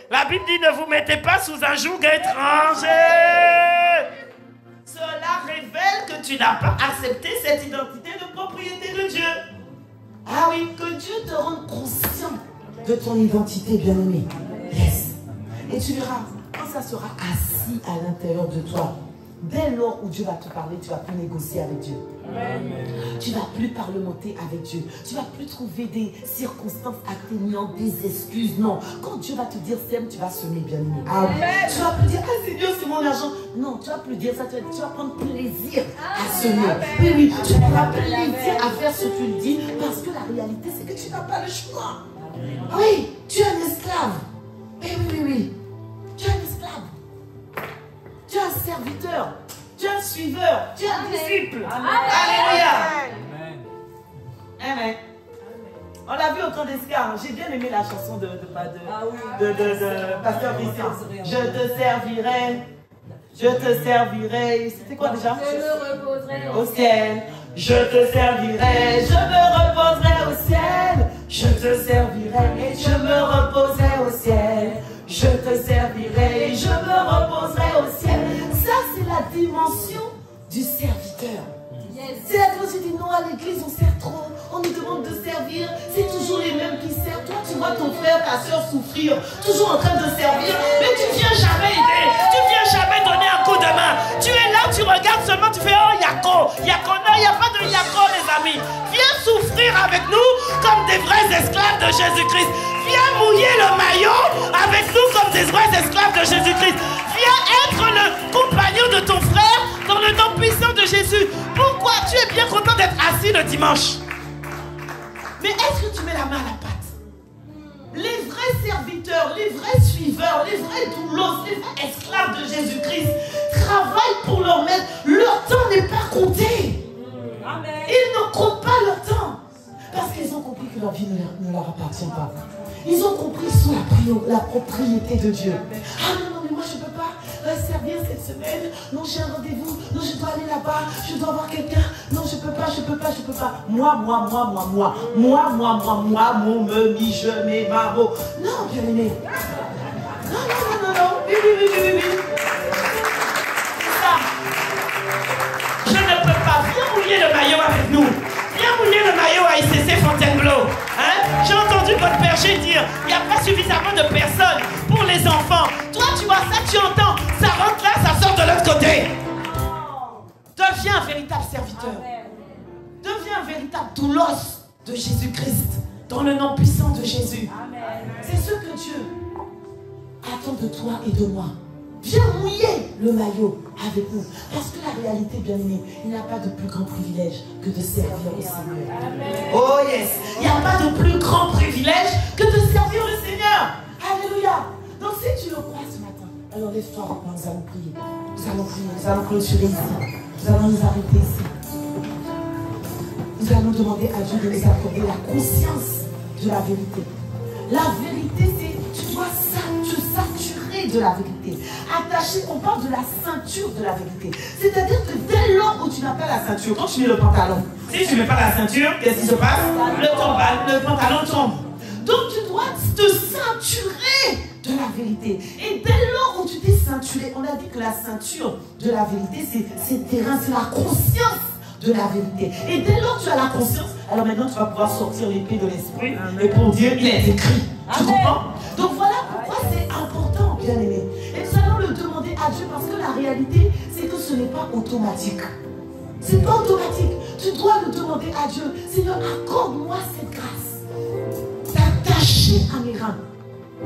La Bible dit, ne vous mettez pas sous un joug étranger. Cela révèle que tu n'as pas accepté cette identité de propriété de Dieu. Ah oui, que Dieu te rende conscient de ton identité, bien-aimé. Yes. Et tu verras, quand ça sera assis à l'intérieur de toi, dès lors où Dieu va te parler, tu ne vas plus négocier avec Dieu. Amen. Tu ne vas plus parlementer avec Dieu. Tu ne vas plus trouver des circonstances atténuantes, des excuses. Non. Quand Dieu va te dire sème, tu vas semer, bien-aimé. Ah oui. Tu ne vas plus dire, ah Seigneur, c'est mon argent. Non, tu ne vas plus dire ça. Tu vas prendre plaisir à semer. Oui, oui. Tu prends plaisir à faire ce que tu dis parce que la réalité, c'est que tu n'as pas le choix. Oui, tu es un esclave. Oui, oui, oui, oui. Tu es un esclave. Tu es un serviteur. Tu es un suiveur. Tu es un disciple. Alléluia. Amen. On l'a vu au temps d'esclave. J'ai bien aimé la chanson de Pasteur Christian. Je te servirai. Je te servirai. C'était quoi déjà? Je me reposerai Au ciel. Je te servirai. Je me reposerai au ciel. Je te servirai. Je me reposerai au ciel. Je te servirai. Je me reposerai au ciel. Ça, c'est la dimension du serviteur. C'est la dimension du non, à l'église, on sert trop. On nous demande de servir. C'est toujours les mêmes qui servent. Toi, tu vois ton frère, ta soeur souffrir, toujours en train de servir. Mais tu viens jamais aider. Tu viens jamais donner un coup de main. Tu es là, tu regardes seulement, tu fais oh, Yako. Yako, non, il n'y a pas de Yako, les amis. Viens souffrir avec nous comme des vrais esclaves de Jésus-Christ. Viens mouiller le maillot avec nous comme des vrais esclaves de Jésus-Christ. Viens être le compagnon de ton frère dans le nom puissant de Jésus. Pourquoi tu es bien content d'être assis le dimanche? Mais est-ce que tu mets la main à la pâte? Les vrais serviteurs, les vrais suiveurs, les vrais doulos, les vrais esclaves de Jésus-Christ travaillent pour leur maître. Leur temps n'est pas compté. Amen. Ils ne comptent pas leur temps. Parce qu'ils ont ont compris que leur vie ne leur appartient pas. Ils ont compris qu'ils sont la propriété de Dieu. Ah non, mais moi je ne peux pas servir cette semaine. Non, j'ai un rendez-vous. Non, je dois aller là-bas. Je dois voir quelqu'un. Non, je ne peux pas. Moi, mon me, je, mes, ma, beau. Non, bien aimé. Non. Oui. C'est ça. Je ne peux pas. Viens mouiller le maillot avec nous. Viens mouiller le maillot à ICC Fontainebleau. Hein? J'ai entendu votre berger dire il n'y a pas suffisamment de personnes pour les enfants. Toi, tu vois ça, tu entends. Ça rentre là, ça sort de l'autre côté. Deviens un véritable serviteur. Deviens un véritable doulos de Jésus-Christ. Dans le nom puissant de Jésus. C'est ce que Dieu attend de toi et de moi. Viens mouiller le maillot avec nous. Parce que la réalité, bien aimée, il n'y a pas de plus grand privilège que de servir le Seigneur. Amen. Oh yes. Il n'y a pas de plus grand privilège que de servir le Seigneur. Alléluia. Donc si tu le crois ce matin, alors lève-toi avec moi, nous allons prier. Nous allons clôturer ici. Nous allons nous arrêter ici. Nous allons demander à Dieu de nous accorder la conscience de la vérité. La vérité, c'est tu dois te saturer de la vérité. Attaché, on parle de la ceinture de la vérité. C'est-à-dire que dès lors où tu n'as pas la ceinture, quand tu mets le pantalon, si tu ne mets pas la ceinture, qu'est-ce qui se passe? Le pantalon tombe. Donc tu dois te ceinturer de la vérité. Et dès lors où tu t'es ceinturé, on a dit que la ceinture de la vérité, c'est terrain, c'est la conscience de la vérité. Et dès lors que tu as la conscience, alors maintenant tu vas pouvoir sortir l'épée de l'esprit et pour dire il est écrit. Tu comprends? Donc voilà pourquoi c'est important, bien aimé. Et nous allons le demander à Dieu parce que la réalité, c'est que ce n'est pas automatique. C'est pas automatique. Tu dois le demander à Dieu. Seigneur, accorde-moi cette grâce d'attacher à mes reins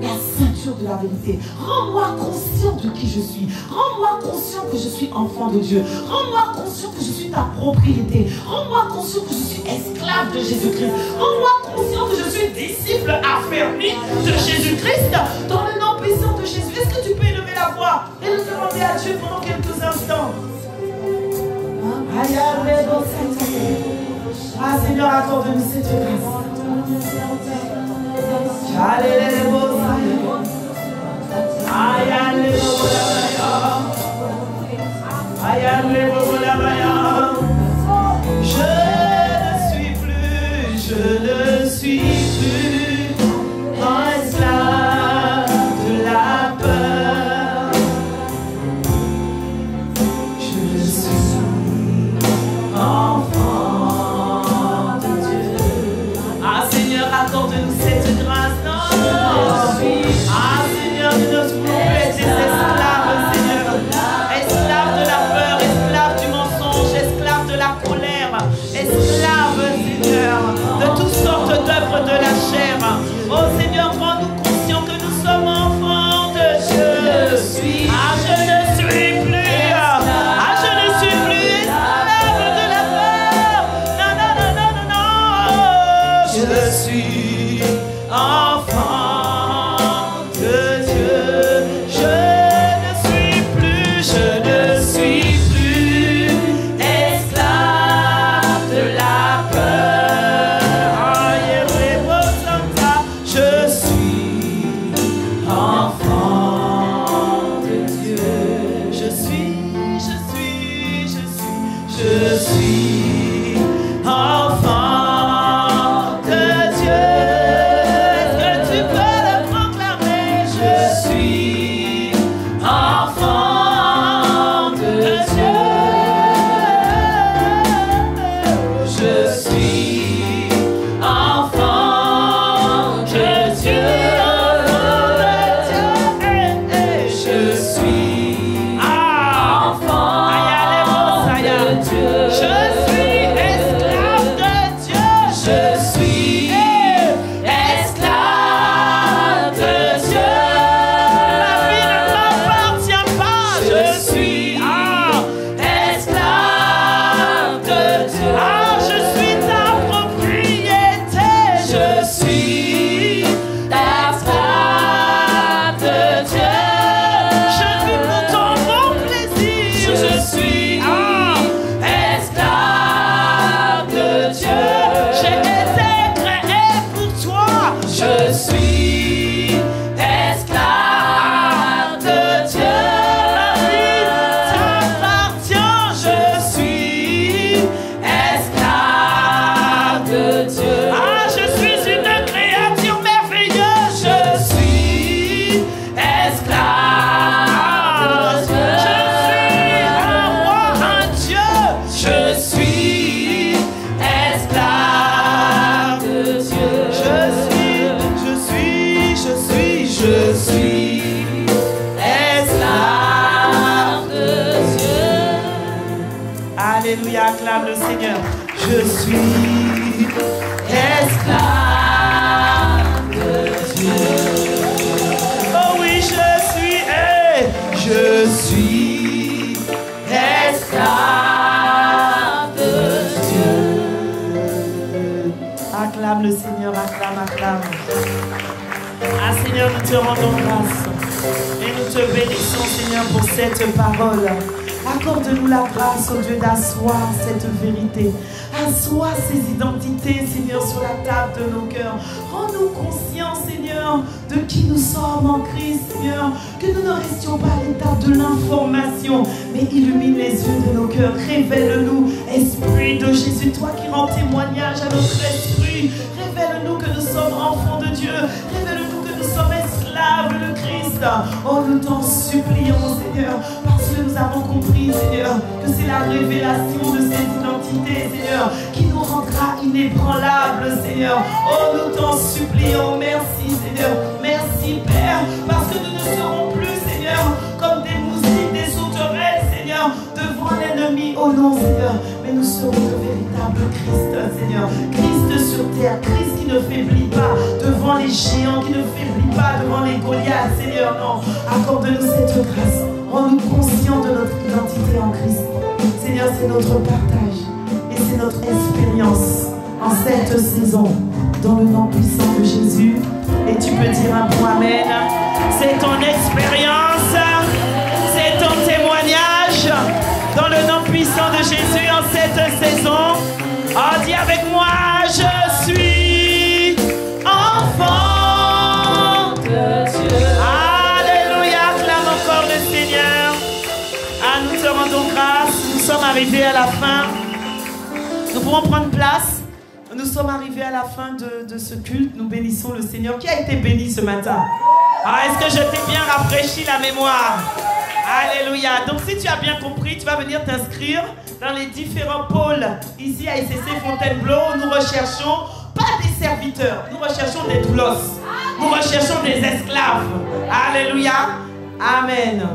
la ceinture de la vérité. Rends-moi conscient de qui je suis. Rends-moi conscient que je suis enfant de Dieu. Rends-moi conscient que je suis ta propriété. Rends-moi conscient que je suis esclave de Jésus-Christ. Rends-moi conscient que je suis disciple affermi de Jésus-Christ. Dans le nom puissant de Jésus. Est-ce que tu peux élever la voix et le demander à Dieu pendant quelques instants? Ah Seigneur, accorde-nous cette grâce. Je ne suis plus esclave de la peur. Je suis enfant de Dieu. Ah Seigneur, accorde-nous cette grâce. Ah Seigneur, nous ne voulons plus être des esclaves, Seigneur. Esclaves de la peur, esclaves du mensonge, esclaves de la colère, esclaves, Seigneur, de toutes sortes d'œuvres de la chair. Oh Seigneur, rends-nous conscients que nous sommes enfants de Dieu. Ah, je ne suis plus esclave de la peur. Non. Je suis enfant de Dieu. Je ne suis plus esclave de la peur. Je suis enfant de Dieu. Je suis enfant de Dieu. je suis esclave de Dieu. Oh oui, je suis esclave de Dieu. Acclame le Seigneur, acclame. Ah Seigneur, nous te rendons grâce et nous te bénissons Seigneur pour cette parole. Accorde-nous la grâce, oh Dieu, d'asseoir cette vérité. Assois ces identités, Seigneur, sur la table de nos cœurs. Rends-nous conscients, Seigneur, de qui nous sommes en Christ, Seigneur. Que nous ne restions pas à l'état de l'information, mais illumine les yeux de nos cœurs. Révèle-nous, Esprit de Jésus, toi qui rends témoignage à notre esprit. Révèle-nous que nous sommes enfants de Dieu. Révèle-nous que nous sommes esclaves de Christ. Oh, nous t'en supplions, Seigneur, parce que nous avons compris, Seigneur, que c'est la révélation de cette identité, Seigneur, qui nous rendra inébranlables, Seigneur. Oh, nous t'en supplions. Merci, Seigneur. Merci, Père, parce que nous ne serons plus, Seigneur, comme des moustiques, des sauterelles, Seigneur, devant l'ennemi. Oh non, Seigneur, mais nous serons le véritable Christ, Seigneur. Christ sur terre, Christ qui ne faiblit pas devant les géants, qui ne faiblit pas devant les Goliaths, Seigneur. Non, accorde-nous cette grâce. Rends-nous conscients de notre identité en Christ. Seigneur, c'est notre partage et c'est notre expérience en cette saison, dans le nom puissant de Jésus. Et tu peux dire un bon amen. C'est ton expérience, c'est ton témoignage, dans le nom puissant de Jésus en cette saison. Oh, dis avec moi, je suis enfant de Dieu. Alléluia, acclame encore le Seigneur. Ah, nous te rendons grâce, nous sommes arrivés à la fin. Nous pouvons prendre place. Nous sommes arrivés à la fin de ce culte. Nous bénissons le Seigneur. Qui a été béni ce matin? Ah, est-ce que je t'ai bien rafraîchi la mémoire? Alléluia. Donc si tu as bien compris, tu vas venir t'inscrire dans les différents pôles ici à SCC Fontainebleau. Nous recherchons pas des serviteurs, nous recherchons des doulos. Nous recherchons des esclaves. Alléluia. Amen.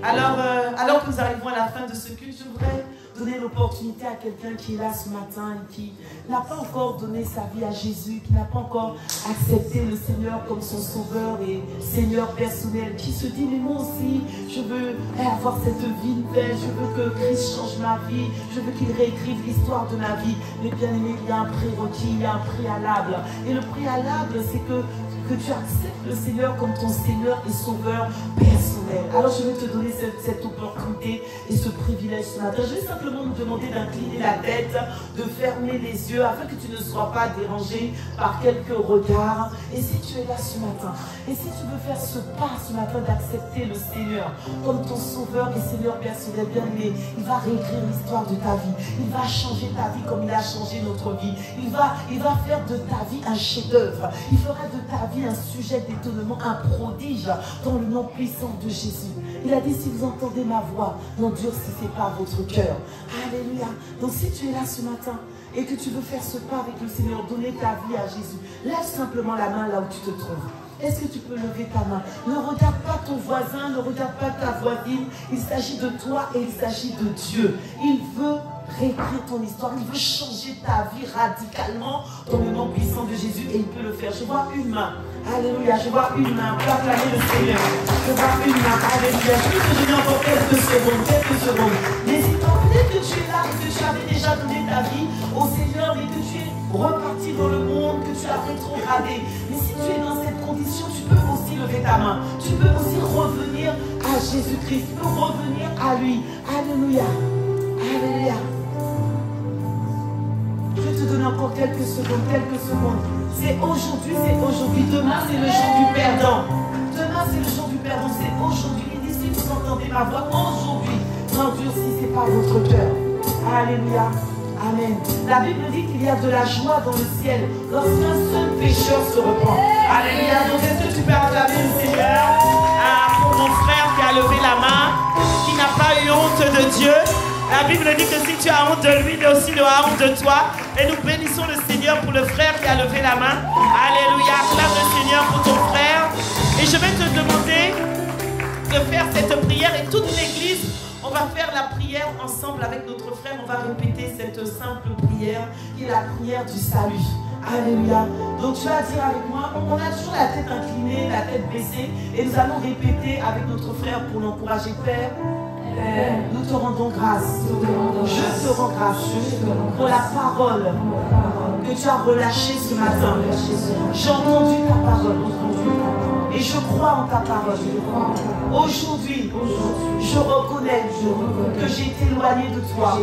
Alors que nous arrivons à la fin de ce culte, je voudrais donner l'opportunité à quelqu'un qui est là ce matin et qui n'a pas encore donné sa vie à Jésus, qui n'a pas encore accepté le Seigneur comme son sauveur et Seigneur personnel, qui se dit mais moi aussi je veux avoir cette vie nouvelle, je veux que Christ change ma vie, je veux qu'il réécrive l'histoire de ma vie. Mais bien aimé, il y a un prérequis, il y a un préalable, et le préalable c'est que tu acceptes le Seigneur comme ton Seigneur et Sauveur personnel. Alors je vais te donner cette opportunité et ce privilège ce matin. Je vais simplement nous demander d'incliner la tête, de fermer les yeux afin que tu ne sois pas dérangé par quelques regards. Et si tu es là ce matin, et si tu veux faire ce pas ce matin d'accepter le Seigneur comme ton Sauveur et Seigneur personnel, bien aimé, il va réécrire l'histoire de ta vie. Il va changer ta vie comme il a changé notre vie. Il va faire de ta vie un chef-d'œuvre. Il fera de ta vie un sujet d'étonnement, un prodige dans le nom puissant de Jésus. Il a dit, si vous entendez ma voix, n'endurcissez pas votre cœur. Alléluia. Donc si tu es là ce matin et que tu veux faire ce pas avec le Seigneur, donner ta vie à Jésus, lève simplement la main là où tu te trouves. Est-ce que tu peux lever ta main? Ne regarde pas ton voisin, ne regarde pas ta voisine. Il s'agit de toi et il s'agit de Dieu. Il veut réécrire ton histoire, il veut changer ta vie radicalement dans le nom puissant de Jésus et il peut le faire. Je vois une main. Alléluia, je vois une main. On peut acclamer le Seigneur. Je vois une main. Alléluia. Je peux te donner encore quelques secondes. N'hésite pas, peut-être que tu es là et que tu avais déjà donné ta vie au Seigneur et que tu es reparti dans le monde, que tu as rétrogradé. Mais si tu es dans cette condition, tu peux aussi lever ta main. Tu peux aussi revenir à Jésus-Christ. Tu peux revenir à lui. Alléluia. Alléluia. Je vais te donner encore quelques secondes. C'est aujourd'hui. Demain, c'est le jour du perdant. C'est aujourd'hui. Et si vous entendez ma voix, aujourd'hui, n'endurcissez pas votre cœur. Alléluia. Amen. La Bible dit qu'il y a de la joie dans le ciel lorsqu'un seul pécheur se repent. Alléluia. Donc, est-ce que tu peux acclamer le Seigneur pour mon frère qui a levé la main, qui n'a pas eu honte de Dieu? La Bible dit que si tu as honte de lui, il aussi aura honte de toi. Et nous bénissons le Seigneur pour le frère qui a levé la main. Alléluia. Acclame le Seigneur pour ton frère. Et je vais te demander de faire cette prière et toute l'église, on va va faire la prière ensemble avec notre frère. On va répéter cette simple prière qui est la prière du salut. Alléluia. Donc tu vas dire avec moi, on a toujours la tête inclinée, la tête baissée, et nous allons répéter avec notre frère pour l'encourager. Père, nous te rendons grâce. Je te rends grâce pour la parole que tu as relâchée ce matin. J'ai entendu ta parole et je crois en ta parole. Aujourd'hui, je reconnais que j'ai été éloigné de toi.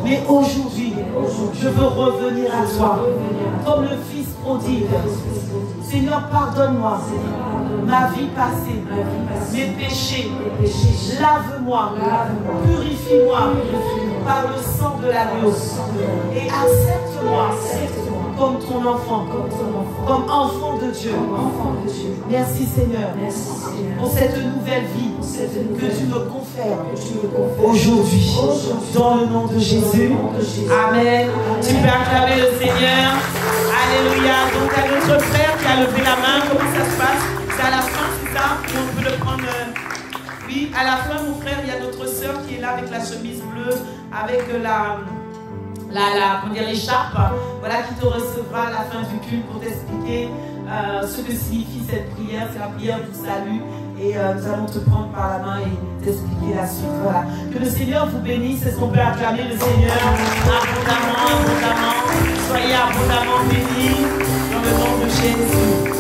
Mais aujourd'hui, je veux revenir à toi comme le Fils prodigue. Seigneur, pardonne-moi ma vie passée, mes péchés. Lave-moi, purifie-moi par le sang de l'agneau et accepte-moi comme ton enfant, comme enfant de Dieu. Merci Seigneur pour cette nouvelle vie que tu me confères aujourd'hui. Dans le nom de Jésus. Amen. Tu peux acclamer le Seigneur. Alléluia. Donc à notre frère qui a levé la main, comment ça se passe? C'est à la fin, c'est ça? Et on peut le prendre. Oui, à la fin, mon frère, il y a notre sœur qui est là avec la chemise bleue, avec l'écharpe, voilà, qui te recevra à la fin du culte pour t'expliquer ce que signifie cette prière. C'est la prière du salut. Et nous allons te prendre par la main et t'expliquer la suite. Voilà. Que le Seigneur vous bénisse. Est-ce qu'on peut acclamer le Seigneur abondamment, abondamment? Soyez abondamment bénis dans le nom de Jésus.